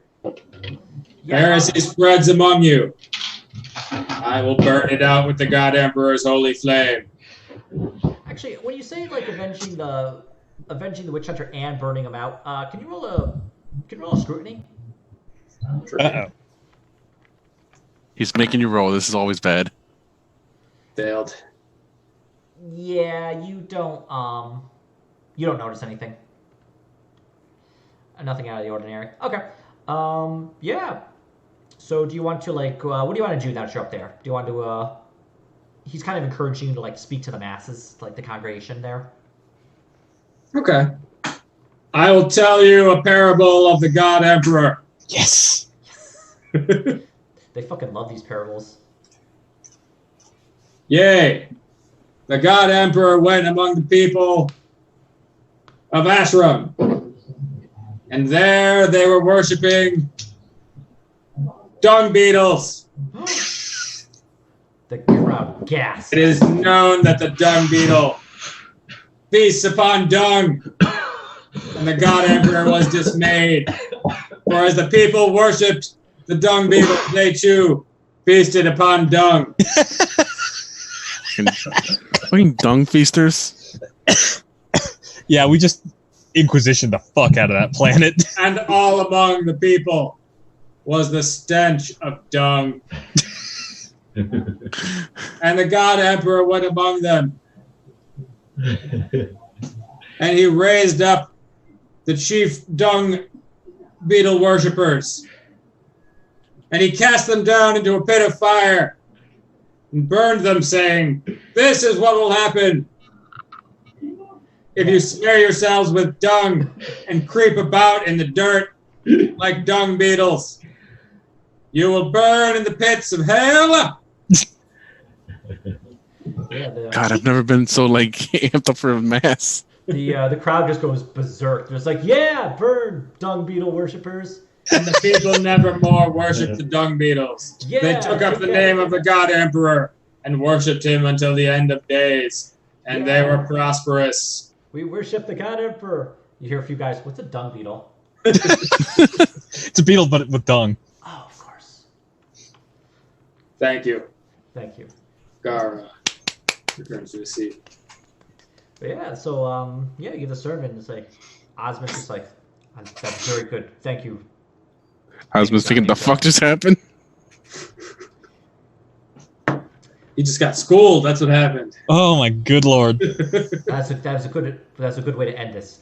Yeah, Heresy spreads among you. I will burn it out with the God Emperor's holy flame. actually, when you say like avenging the witch hunter and burning him out, can you roll a scrutiny? Uh-oh. He's making you roll. This is always bad. Failed. Yeah, you don't notice anything. Nothing out of the ordinary. Okay. Yeah. So do you want to what do you want to do now that you're up there? Do you want to he's kind of encouraging you to like speak to the masses, like the congregation there. Okay. I will tell you a parable of the God Emperor. Yes. They fucking love these parables. Yea, the God Emperor went among the people of Ashram, and there they were worshiping dung beetles. The crowd gasps. It is known that the dung beetle feasts upon dung, and the God Emperor was dismayed. For as the people worshipped the dung beetle, they too feasted upon dung. Fucking dung feasters. Yeah, we just Inquisition the fuck out of that planet. And all among the people was the stench of dung. And the God Emperor went among them. And he raised up the chief dung beetle worshippers. And he cast them down into a pit of fire and burned them, saying, "This is what will happen if you smear yourselves with dung and creep about in the dirt like dung beetles. You will burn in the pits of hell." Yeah, God, I've never been so like amped up for a mass. the crowd just goes berserk. They're just like, "Yeah, burn, dung beetle worshippers." And the people never more worshipped the dung beetles. Yeah, They took up the name of the God Emperor and worshipped him until the end of days. And they were prosperous. We worship the God Emperor. You hear a few guys, "What's a dung beetle?" It's a beetle, but with dung. Oh, of course. Thank you. Thank you. Gar returns to his seat. But yeah, so you give the sermon. It's like Osmond is like, "That's very good. Thank you." I was thinking, the fuck just happened? He just got schooled. That's what happened. Oh my good lord. That's a good way to end this.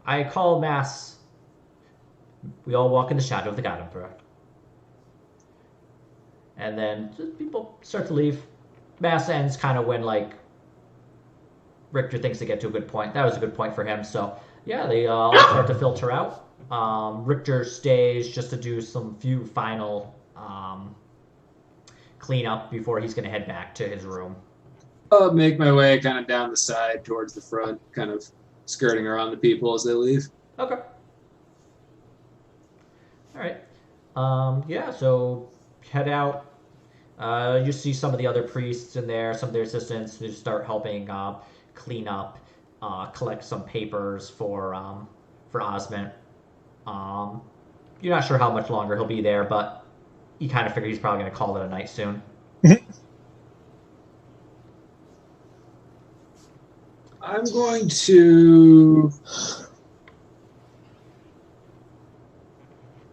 I call mass. We all walk in the shadow of the God Emperor. And then people start to leave. Mass ends kind of when, like, Richter thinks they get to a good point. That was a good point for him. So, yeah, they all start to filter out. Richter stays just to do some few final cleanup before he's going to head back to his room. I'll make my way kind of down the side towards the front, kind of skirting around the people as they leave. Okay. All right. Yeah, so head out. You see some of the other priests in there, some of their assistants who start helping clean up, collect some papers for Osmond. You're not sure how much longer he'll be there, but you kind of figure he's probably going to call it a night soon. I'm going to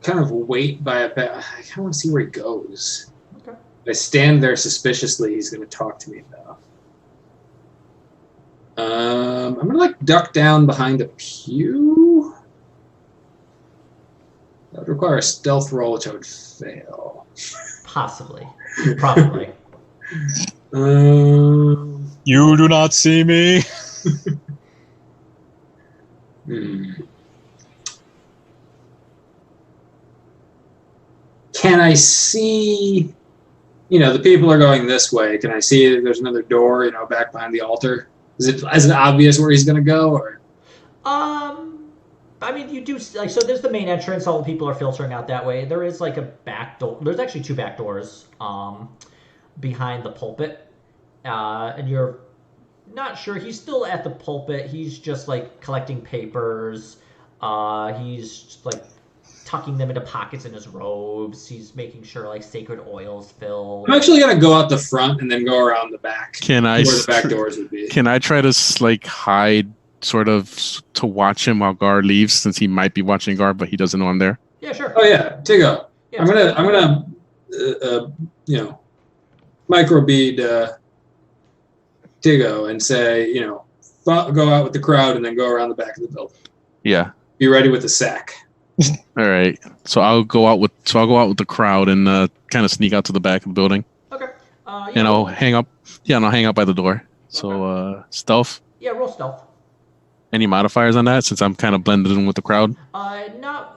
kind of wait by a bit. I kind of want to see where he goes. Okay. If I stand there suspiciously, he's going to talk to me, though. I'm going to, like, duck down behind a pew. That would require a stealth roll, which I would fail. Possibly. Probably. You do not see me. Can I see, the people are going this way. Can I see that there's another door, back behind the altar? Is it obvious where he's going to go? Or? I mean, you do, like, so there's the main entrance. All the people are filtering out that way. There is, like, a back door. There's actually 2 back doors behind the pulpit. And you're not sure. He's still at the pulpit. He's just, like, collecting papers. He's just, like, tucking them into pockets in his robes. He's making sure, like, sacred oils fill. I'm actually going to go out the front and then go around the back. Where the back doors would be. Can I try to, like, hide sort of to watch him while Gar leaves, since he might be watching Gar, but he doesn't know I'm there? Yeah, sure. Oh yeah, Tigo. Yeah, I'm gonna microbead Tigo and say, go out with the crowd and then go around the back of the building. Yeah. Be ready with the sack. All right. So I'll go out with the crowd and kind of sneak out to the back of the building. Okay. And I'll hang up. Yeah, and I'll hang out by the door. So stealth. Yeah, roll stealth. Any modifiers on that, since I'm kind of blended in with the crowd?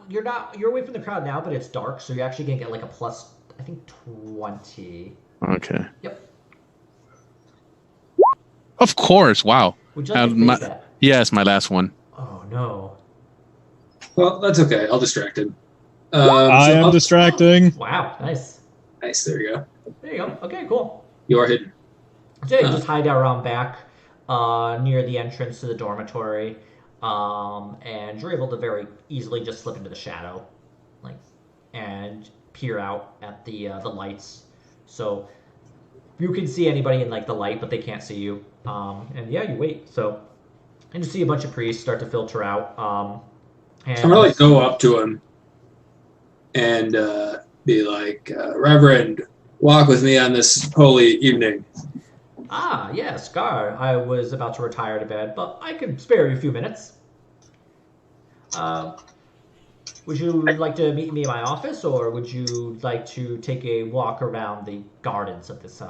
You're away from the crowd now, but it's dark, so you're actually gonna get like a plus, I think, 20. Okay. Yep. Of course. Wow. Would you like to face that? Yeah, it's my last one. Oh no. Well, that's okay. I'll distract him. I am distracting. Wow, nice. Nice. There you go. There you go. Okay, cool. You are hidden. So you just hide out around back, near the entrance to the dormitory, and you're able to very easily just slip into the shadow, and peer out at the lights. So you can see anybody in the light, but they can't see you. And yeah, you wait. So, and you see a bunch of priests start to filter out. And I'm gonna go up to him and be like, Reverend, walk with me on this holy evening. Ah, yes, Gar. I was about to retire to bed, but I could spare you a few minutes. Would you like to meet me in my office, or would you like to take a walk around the gardens of this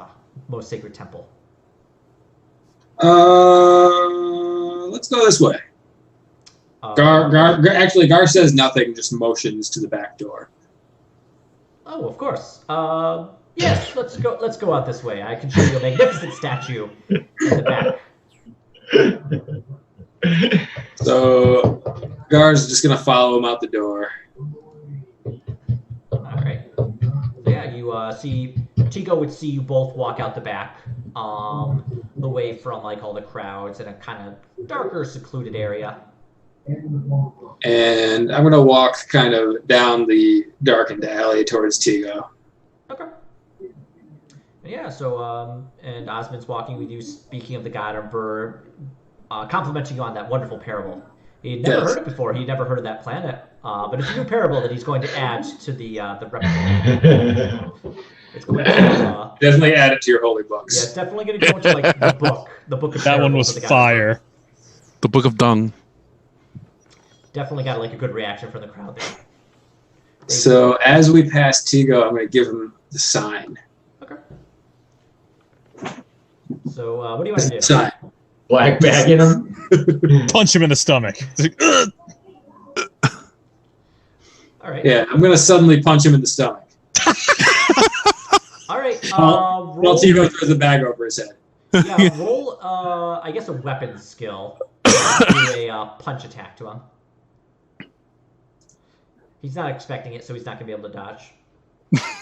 most sacred temple? Let's go this way. Gar says nothing, just motions to the back door. Oh, of course. Yes, let's go out this way. I can show you a magnificent statue in the back. So Gar's just gonna follow him out the door. All right. So yeah, you see Tico would see you both walk out the back, away from all the crowds in a kind of darker, secluded area. And I'm gonna walk kind of down the darkened alley towards Tigo. Okay. Yeah, so, and Osmond's walking with you, speaking of the God Emperor, complimenting you on that wonderful parable. He'd never heard it before. He'd never heard of that planet. But it's a new parable that he's going to add to the repertoire. It's going to definitely add it to your holy books. Yeah, it's definitely going to go into the book of that one was the fire. The Book of Dung. definitely got like a good reaction from the crowd there. So as we pass Tigo, I'm going to give him the sign. Okay. So what do you want to do? Sign. Black bagging him. Punch him in the stomach. It's like, "Ugh." All right. Yeah, I'm going to suddenly punch him in the stomach. All right. While Roll. Tigo throws the bag over his head. Yeah. Roll. I guess a weapons skill. Do a punch attack to him. He's not expecting it, so he's not gonna be able to dodge.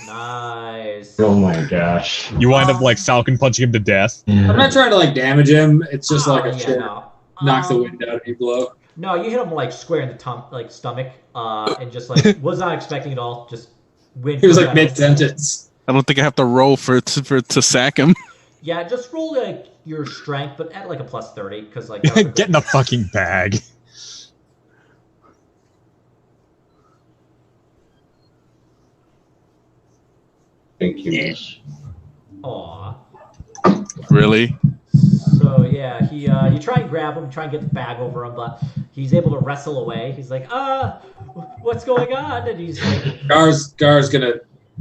Nice. Oh my gosh. You wind up like Falcon punching him to death. I'm not trying to like damage him. It's just like a yeah, short no. knock the wind out of you blow. No, you hit him like square in the stomach, and just like was not expecting it all. Just wind. He was like mid sentence. I don't think I have to roll to sack him. Yeah, just roll like your strength, but at like a plus 30, because like that was a Get in the fucking bag. Thank you. Yeah. Aw. Really? So yeah, you try and grab him, try and get the bag over him, but he's able to wrestle away. He's like, what's going on? And he's like, Gar's gonna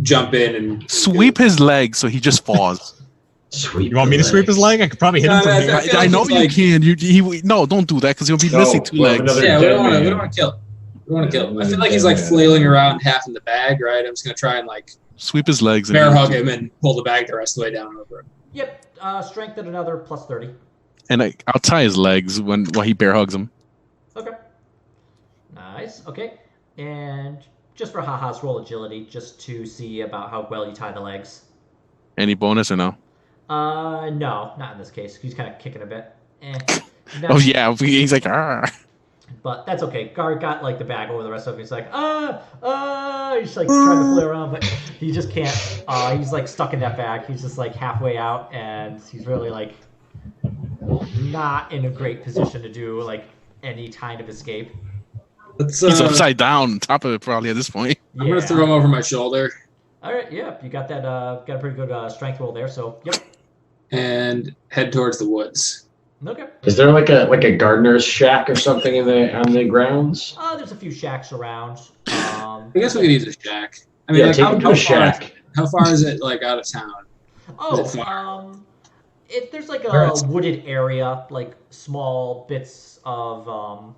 jump in and Sweep his leg so he just falls. Sweep. You want me to sweep his leg? I could probably hit him No, from no, here. I feel I like know he's you like- can. No, don't do that because he'll be No, missing 2 we'll have legs. another- Yeah, we don't dead man. want to kill him. We want to kill him. I feel like he's like flailing around half in the bag, right? I'm just gonna try and like Sweep his legs. bear hug him and pull the bag the rest of the way down over him. yep, strength at another plus 30. And I'll tie his legs while he bear hugs him. Okay. Nice. Okay. And just for haha's, roll agility, just to see about how well you tie the legs. Any bonus or no? No, not in this case. He's kind of kicking a bit. No, Oh yeah, he's like, ah. But that's okay. Gar got like the bag over the rest of him. He's like, he's like trying to flare around, but he just can't. He's like stuck in that bag. He's just like halfway out, and he's really like not in a great position to do like any kind of escape. Let's, He's upside down, on top of it probably at this point. I'm gonna throw him over my shoulder All right, yeah, you got that. Got a pretty good strength roll there. So, yep. and head towards the woods. Okay. Is there like a gardener's shack or something on the grounds? There's a few shacks around. I guess we could use a shack. I mean, Yeah, like, take him to a shack. How far is it like out of town? If there's like Where a it's- wooded area, like small bits of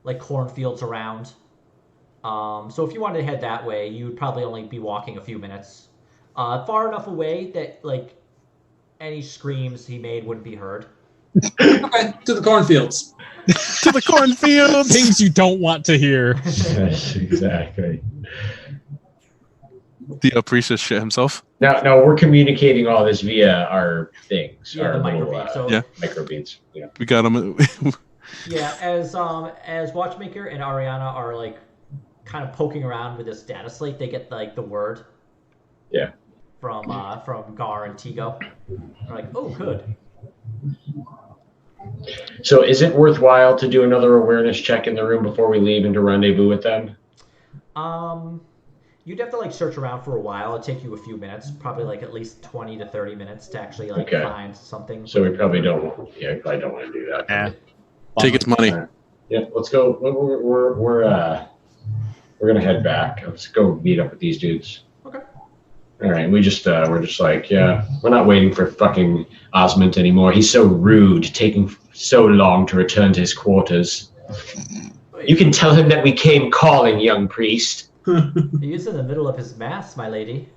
like cornfields around. So if you wanted to head that way, you would probably only be walking a few minutes. Far enough away that like any screams he made wouldn't be heard. Okay, to the cornfields. To the cornfields. Things you don't want to hear. Yes, exactly. The priest has shit himself. Now we're communicating all this via our things, Yeah, our the little microbeat. So Yeah. microbeats. Yeah. We got him. yeah, as Watchmaker and Ariana are like kind of poking around with this data slate, they get like the word. Yeah. From Gar and Tigo. They're like, oh, good. So is it worthwhile to do another awareness check in the room before we leave and to rendezvous with them? You'd have to like search around for a while. It'd take you a few minutes, probably like at least 20 to 30 minutes to actually like Okay. find something. So we probably don't. Yeah, I don't want to do that. Yeah. Take its money. Yeah, let's go. We're gonna head back. Let's go meet up with these dudes. Okay. All right. We're just like, yeah, we're not waiting for fucking Osmond anymore. He's so rude, taking so long to return to his quarters. You can tell him that we came calling, young priest. He is in the middle of his mass, my lady.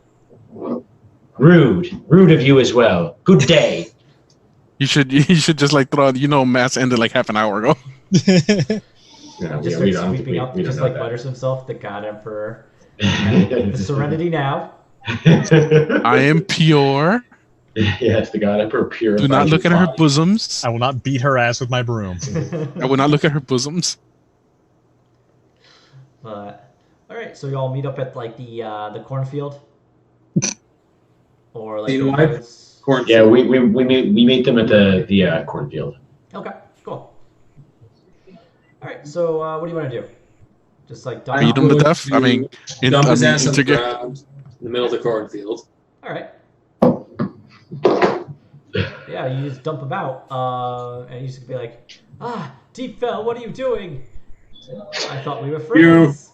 Rude of you as well. Good day. You should just like throw. Mass ended like half an hour ago. No, Just we starts don't. sweeping up, we just don't like know mutters himself, the God Emperor. The Serenity now. that. I am pure. Yes, the God Emperor purifies. Do not look at your her body. bosoms. I will not beat her ass with my broom. I will not look at her bosoms. But all right, so y'all meet up at like the cornfield, or like The the live- woods. Cornfield. Yeah, we meet them at the cornfield. Okay, cool. All right, so what do you want to do? Just like dump Beat him to going death. to I mean, dump his ass on the integrate- ground in the middle of the cornfield. All right. Yeah, you just dump him out, and you just be like, Deep Fell, what are you doing? I thought we were friends.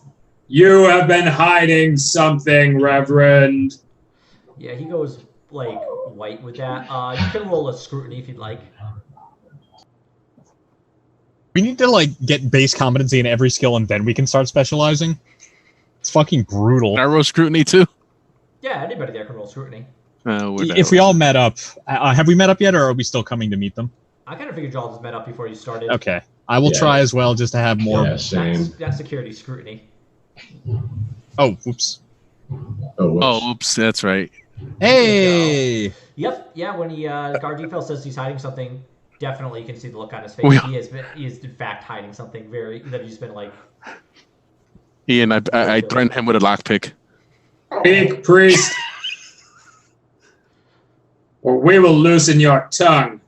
You have been hiding something, Reverend. Yeah, he goes like white with that. You can roll a scrutiny if you'd like. We need to like get base competency in every skill, and then we can start specializing. It's fucking brutal. Can I roll scrutiny too? Yeah, anybody there can roll scrutiny. If we all met up, have we met up yet, or are we still coming to meet them? I kind of figured y'all just met up before you started. Okay, I will try as well, just to have more. Yeah, same. That's security scrutiny. Oh, oops. Oh, oops, that's right. Hey. Yep. Yeah. When he Gardefell says he's hiding something, definitely you can see the look on his face. Oh, yeah. He is in fact hiding something that he's been like. Ian, I threatened him with a lockpick. Big priest, or we will loosen your tongue.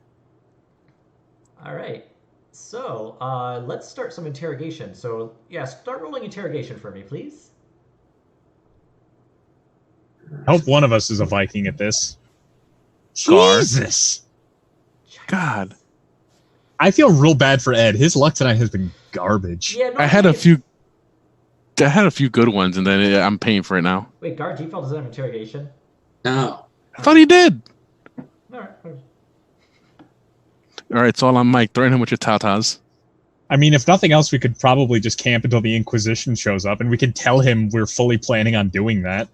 All right. So let's start some interrogation. So yeah, start rolling interrogation for me, please. I hope one of us is a Viking at this. Gar. Jesus. God, I feel real bad for Ed. His luck tonight has been garbage. Yeah. I had a few good ones, and then I'm paying for it now. Wait, Gardefell doesn't have interrogation. No. I thought he did. All right. All right, it's all on Mike. Threaten him with your tatas. I mean, if nothing else, we could probably just camp until the Inquisition shows up, and we can tell him we're fully planning on doing that.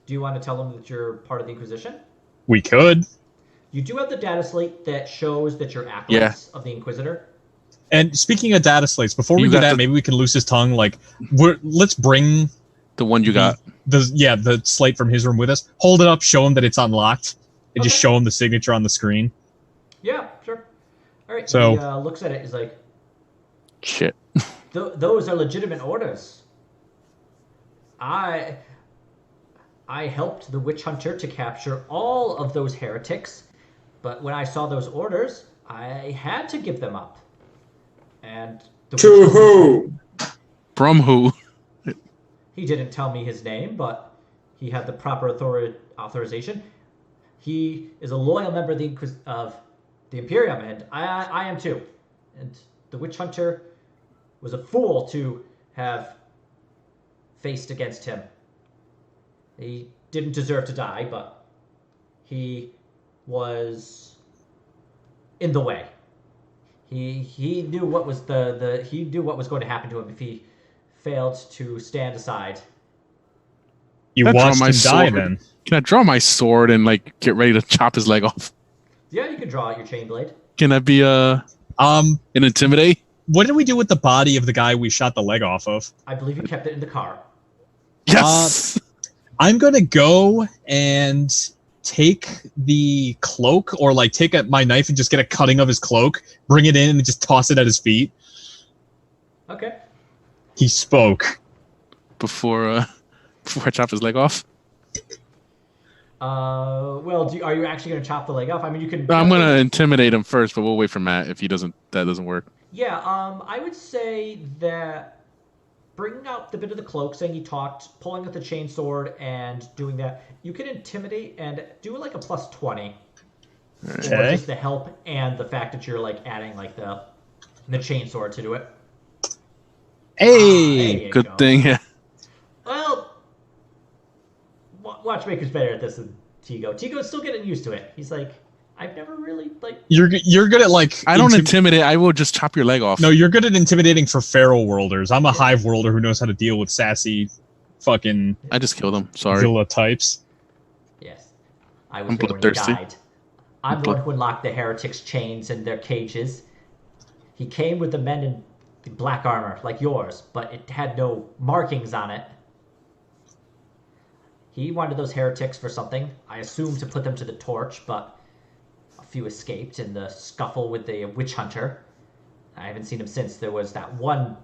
Do you want to tell him that you're part of the Inquisition? We could. You do have the data slate that shows that you're acolytes of the Inquisitor. And speaking of data slates, before we You do got that, the- maybe we can loose his tongue. Like, let's bring The one you got. the slate from his room with us. Hold it up, show him that it's unlocked, and just Okay. show him the signature on the screen. Yeah, sure. All right. So- he looks at it. He's like, Shit. Those are legitimate orders. I helped the witch hunter to capture all of those heretics, but when I saw those orders, I had to give them up. And To who? From who? He didn't tell me his name, but he had the proper authorization. He is a loyal member of the Imperium, and I am too. And the witch hunter was a fool to have faced against him. He didn't deserve to die, but he was in the way. He knew what was he knew what was going to happen to him if he failed to stand aside. You That's watched on him my die sword. then. Can I draw my sword and like get ready to chop his leg off? Yeah, you can draw out your chain blade. Can I be an intimidate? What did we do with the body of the guy we shot the leg off of? I believe you kept it in the car. Yes. I'm gonna go and take the cloak, or like take my knife and just get a cutting of his cloak, bring it in, and just toss it at his feet. Okay. He spoke. Before I chop his leg off. Well, are you actually going to chop the leg off? I mean, you can. I'm gonna intimidate him first, but we'll wait for Matt if that doesn't work. Yeah. I would say that bringing out the bit of the cloak, saying he talked, pulling out the chainsword, and doing that, you can intimidate and do like a +20. For Okay. just the help and the fact that you're like adding like the chainsword to do it. Hey, There you Good go. thing. Yeah. Well, Watchmaker's better at this than Tigo. Tigo's still getting used to it. He's like, I've never really like. you're good at like. I don't intimidate. I will just chop your leg off. No, you're good at intimidating for feral worlders. I'm a hive worlder who knows how to deal with sassy, fucking I just killed him. Sorry. Zilla types. Yes, I was I'm there when he bloodthirsty. died. I'm the one who unlocked the heretics' chains and their cages. He came with the men in the black armor, like yours, but it had no markings on it. He wanted those heretics for something. I assumed to put them to the torch, but a few escaped in the scuffle with the witch hunter. I haven't seen him since. There was that one.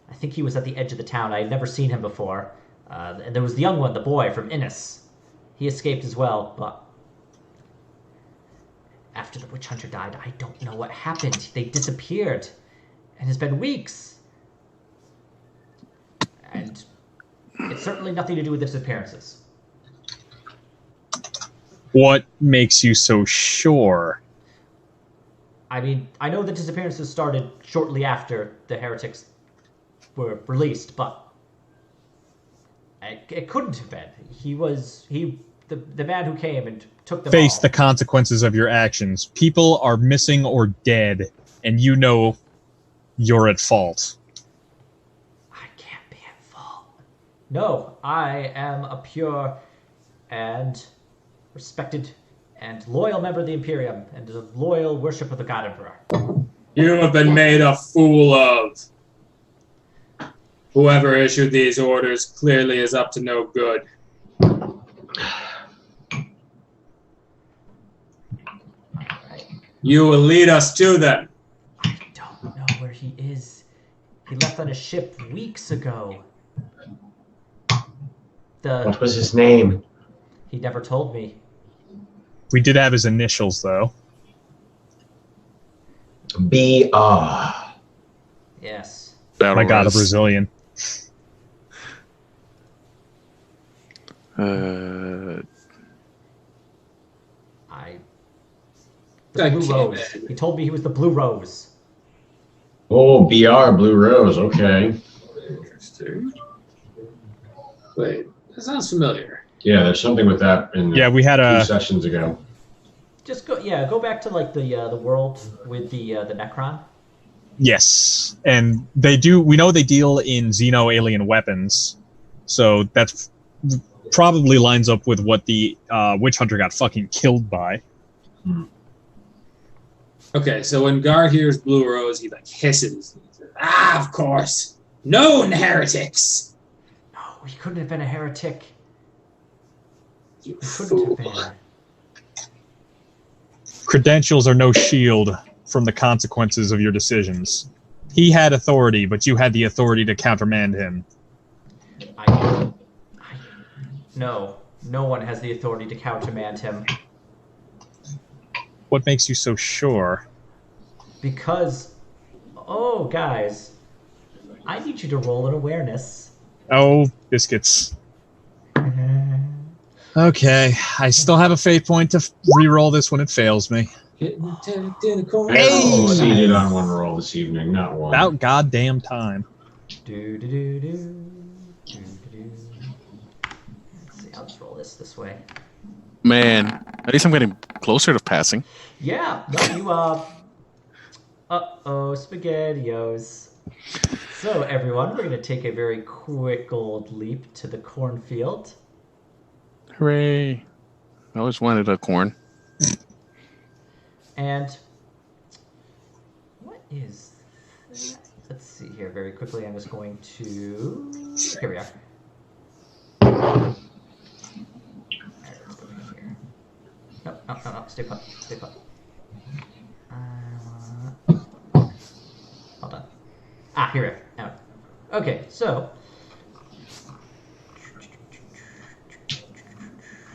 I think he was at the edge of the town. I had never seen him before. And there was the young one, the boy from Innis. He escaped as well, but after the witch hunter died, I don't know what happened. They disappeared, and it's been weeks. And it's certainly nothing to do with the disappearances. What makes you so sure? I mean, I know the disappearances started shortly after the heretics were released, but it couldn't have been. The man who came and took them Face all. the consequences of your actions. People are missing or dead, and you know you're at fault. I can't be at fault. No, I am a pure and respected and loyal member of the Imperium and a loyal worship of the God Emperor. You have been made a fool of. Whoever issued these orders clearly is up to no good. Right. You will lead us to them. I don't know where he is. He left on a ship weeks ago. What was his name? He never told me. We did have his initials, though. B.R. Yes. My God, a Res. Brazilian. The That Blue came Rose. in. He told me he was the Blue Rose. Oh, B.R. Blue Rose. Okay. Interesting. Wait, that sounds familiar. Yeah, there's something with that in Yeah, we had 2 a... sessions ago. Just go back to like the world with the Necron. Yes, and they do. We know they deal in Xeno alien weapons, so that's probably lines up with what the witch hunter got fucking killed by. Okay, so when Gar hears Blue Rose, he like hisses. He says, of course. Known heretics. No, he couldn't have been a heretic. You He couldn't fool. have been. Credentials are no shield from the consequences of your decisions. He had authority, but you had the authority to countermand him. No one has the authority to countermand him. What makes you so sure? Because, oh, guys, I need you to roll an awareness. Oh, biscuits. Okay, I still have a fate point to re-roll this when it fails me. Getting attacked in a corner. Hey! Succeeded on one roll this evening, not one. About goddamn time. Let's see, I'll just roll this way. Man, at least I'm getting closer to passing. Yeah, no, you, uh-oh, SpaghettiOs. So, everyone, we're going to take a very quick old leap to the cornfield. Hooray. I always wanted a corn. And what is that? Let's see here very quickly. I'm just going to... Here we are. Alright, let's go here. No, stay put. Hold on. Here we are. Now. Okay, so...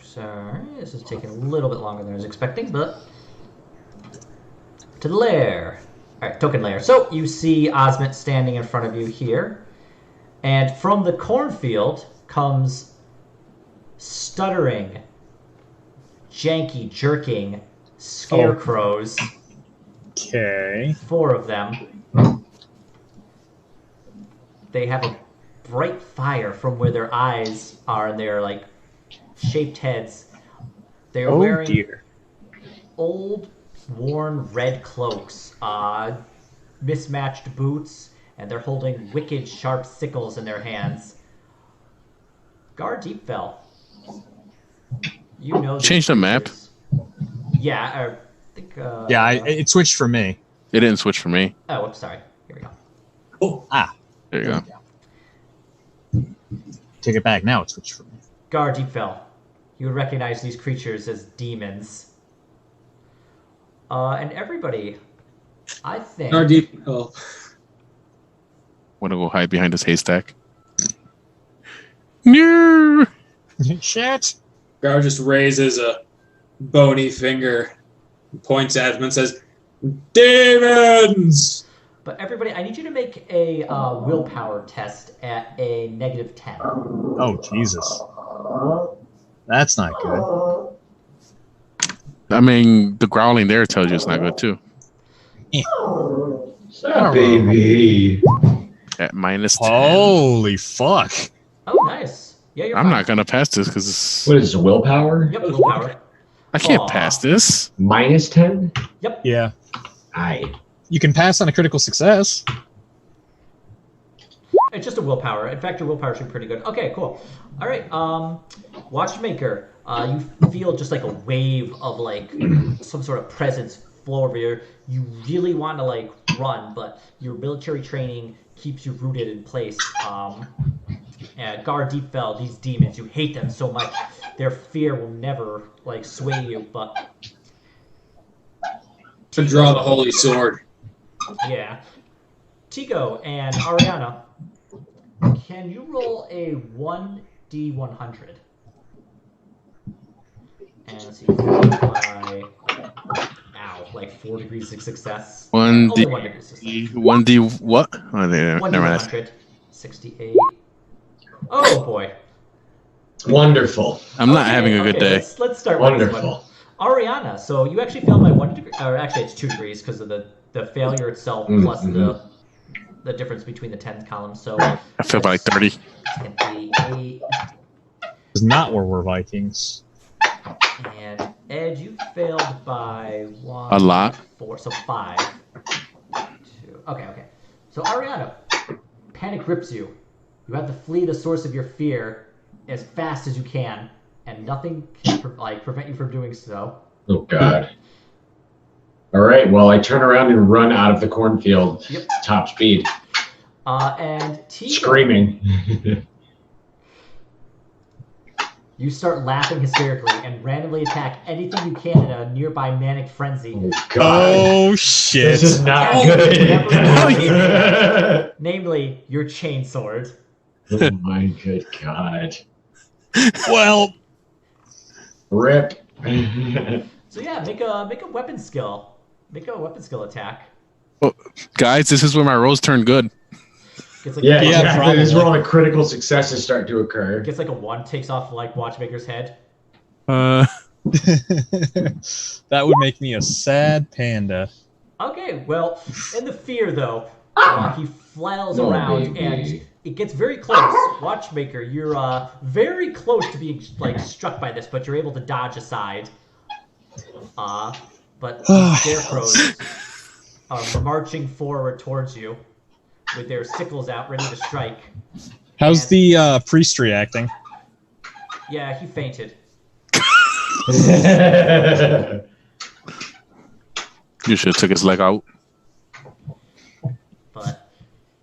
Sorry, this is taking a little bit longer than I was expecting, but... To the lair. Alright, token lair. So, you see Osmond standing in front of you here. And from the cornfield comes stuttering, janky, jerking scarecrows. Okay. 4 of them. They have a bright fire from where their eyes are, and they're like shaped heads. They're Oh wearing dear. old, worn red cloaks, mismatched boots, and they're holding wicked sharp sickles in their hands. Gar Deepfell. You know these Change the map. creatures. Yeah, I think... Yeah, it switched for me. It didn't switch for me. Oh, whoops, sorry. Here we go. There you go. Take it back. Now it switched for me. Gar Deepfell. You would recognize these creatures as demons. And everybody, I think... Gar deep. Oh. Want to go hide behind this haystack? No. Shit. Gar just raises a bony finger, points at him, and says, "Demons!" But everybody, I need you to make a willpower test at a -10. Oh Jesus. That's not good. I mean, the growling there tells you it's not good too. Stop, baby. At -10. Holy fuck. Oh, nice. Yeah, you're I'm fine. not gonna pass this because What is this, willpower? Yep, willpower. I can't Aw. pass this. -10? Yep. Yeah. Aye. You can pass on a critical success. It's just a willpower. In fact, your willpower should be pretty good. Okay, cool. All right. Watchmaker, you feel just like a wave of like some sort of presence flow over you. You really want to like run, but your military training keeps you rooted in place. And guard deep fell, these demons, you hate them so much. Their fear will never like sway you, but To draw the holy sword. yeah. Tico and Ariana, can you roll a 1d100? And let's see, by, like 4 degrees of success. One Only D, 1 degree of success. 1D what? Oh, never mind. 1d100. 68. Oh boy. Wonderful. I'm not having a good day. Let's start with this one. Wonderful. Ariana, so you actually failed by 1 degree, or actually it's 2 degrees because of the failure itself plus the difference between the 10th columns. So I feel by like 30. It's not where we're Vikings. And Ed, you failed by 1. A lot. 4, so 5. 2. Okay. So Ariana, panic grips you. You have to flee the source of your fear as fast as you can, and nothing can prevent you from doing so. Oh, God. All right, well, I turn around and run out of the cornfield. Yep. Top speed. And Tico, Screaming. you start laughing hysterically and randomly attack anything you can in a nearby manic frenzy. Oh, God. Oh shit. This is not Oh, good. Namely, your chainsword. Oh, my good God. Well, Rip. So yeah, make a weapon skill. Make a weapon skill attack. Guys, this is where my rolls turn good. Gets like Yeah, a, exactly. This is where probably. all the critical successes start to occur. gets like a 1, takes off like Watchmaker's head. that would make me a sad panda. Okay, well, in the fear though, he flails No, around baby. and it gets very close. Watchmaker, you're very close to being like struck by this, but you're able to dodge aside. But the scarecrows are marching forward towards you with their sickles out, ready to strike. How's the priest reacting? Yeah, he fainted. You should have took his leg out. But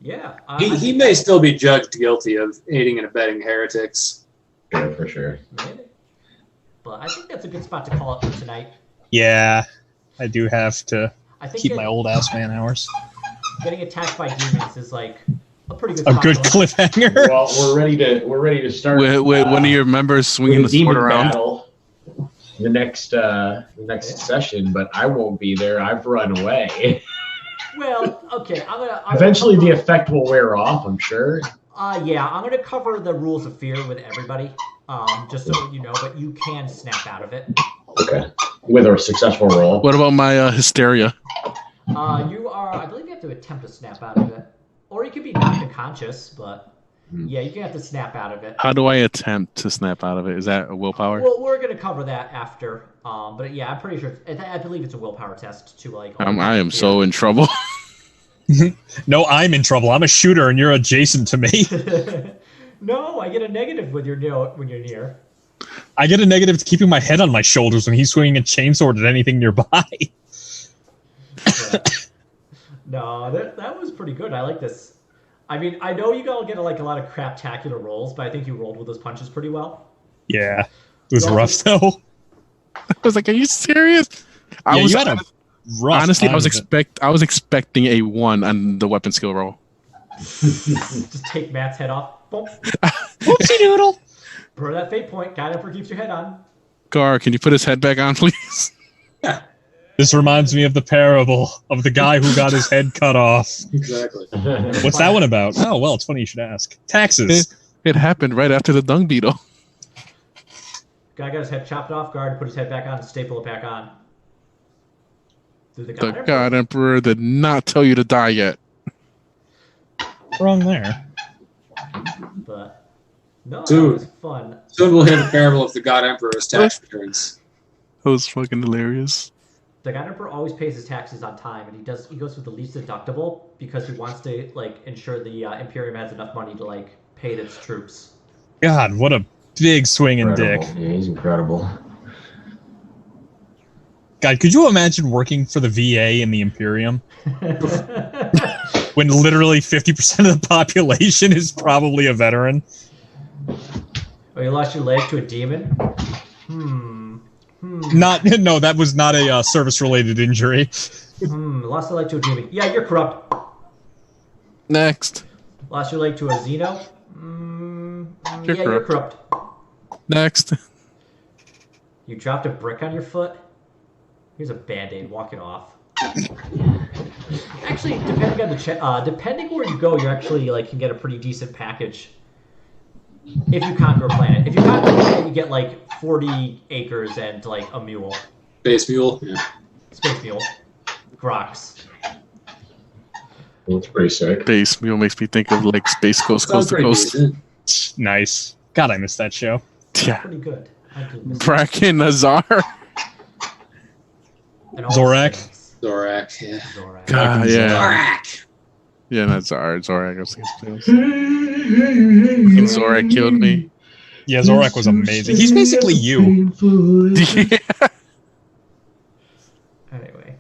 yeah, He may still be judged guilty of aiding and abetting heretics. Yeah, for sure. maybe. But I think that's a good spot to call it for tonight. Yeah, I do have to I think keep my old ass man hours. getting attacked by demons is like a pretty good A spot good to- cliffhanger. Well, we're ready to start. With one of your members swinging the with a demon sword around. battle the next session, but I won't be there. I've run away. Well, okay, I'm gonna Eventually, the cover, effect will wear off. I'm sure. yeah, I'm gonna cover the rules of fear with everybody, just so you know. But you can snap out of it. Okay. With a successful roll. What about my hysteria? I believe you have to attempt to snap out of it, or you could be knocked unconscious. But yeah, you can have to snap out of it. How do I attempt to snap out of it? Is that a willpower? Well, we're gonna cover that after. But yeah, I'm pretty sure. I believe it's a willpower test to like. I am so in trouble. No, I'm in trouble. I'm a shooter, and you're adjacent to me. No, I get a negative when you're near. I get a negative to keeping my head on my shoulders when he's swinging a chainsword at anything nearby. But, no, that was pretty good. I like this. I mean, I know you all get like a lot of craptacular rolls, but I think you rolled with those punches pretty well. Yeah, it was Well, rough though. I was like, "Are you serious?I Yeah, was you had a rough. honestly, time with it. I was expecting a 1 on the weapon skill roll. Just take Matt's head off. Boom. Whoopsie doodle. Burn that fate point. Guy never keeps your head on. Gar, can you put his head back on, please? This reminds me of the parable of the guy who got his head cut off. Exactly. What's that one about? Oh, well, it's funny you should ask. Taxes. It happened right after the dung beetle. Guy got his head chopped off. Guard put his head back on and staple it back on. Through the The God Emperor. God Emperor did not tell you to die yet. Wrong there. But no, Dude. that was fun. Soon we'll hear the parable of the God Emperor's tax returns. That was fucking hilarious. The God Emperor always pays his taxes on time, and he goes with the least deductible because he wants to like ensure the Imperium has enough money to like pay its troops. God, what a big swinging dick. Incredible. Yeah, he's incredible. God, could you imagine working for the VA in the Imperium when literally 50% of the population is probably a veteran? Oh, you lost your leg to a demon? No, that was not a service-related injury. Lost your leg to a demon. Yeah, you're corrupt. Next. Lost your leg to a Xeno? You're Yeah, you're corrupt. Next. You dropped a brick on your foot? Here's a band-aid. Walk it off. Actually, depending on the depending where you go, you actually like can get a pretty decent package. If you conquer a planet. If you conquer a planet, you get like 40 acres and like a mule. Base mule. Yeah. Space mule. Grox. That's pretty sick. Base Mule makes me think of like Space Coast, Sounds Coast to pretty Coast. decent. Nice. God, I missed that show. Yeah. Pretty good. I do miss Bracken Azar. and all Zorak? the things. Zorak. Yeah. Zorak. God, yeah. Zorak. Yeah, not Zar. Zorak. I was thinking and Zorak killed me. Yeah, Zorak was amazing. He's basically you. Yeah. Anyway.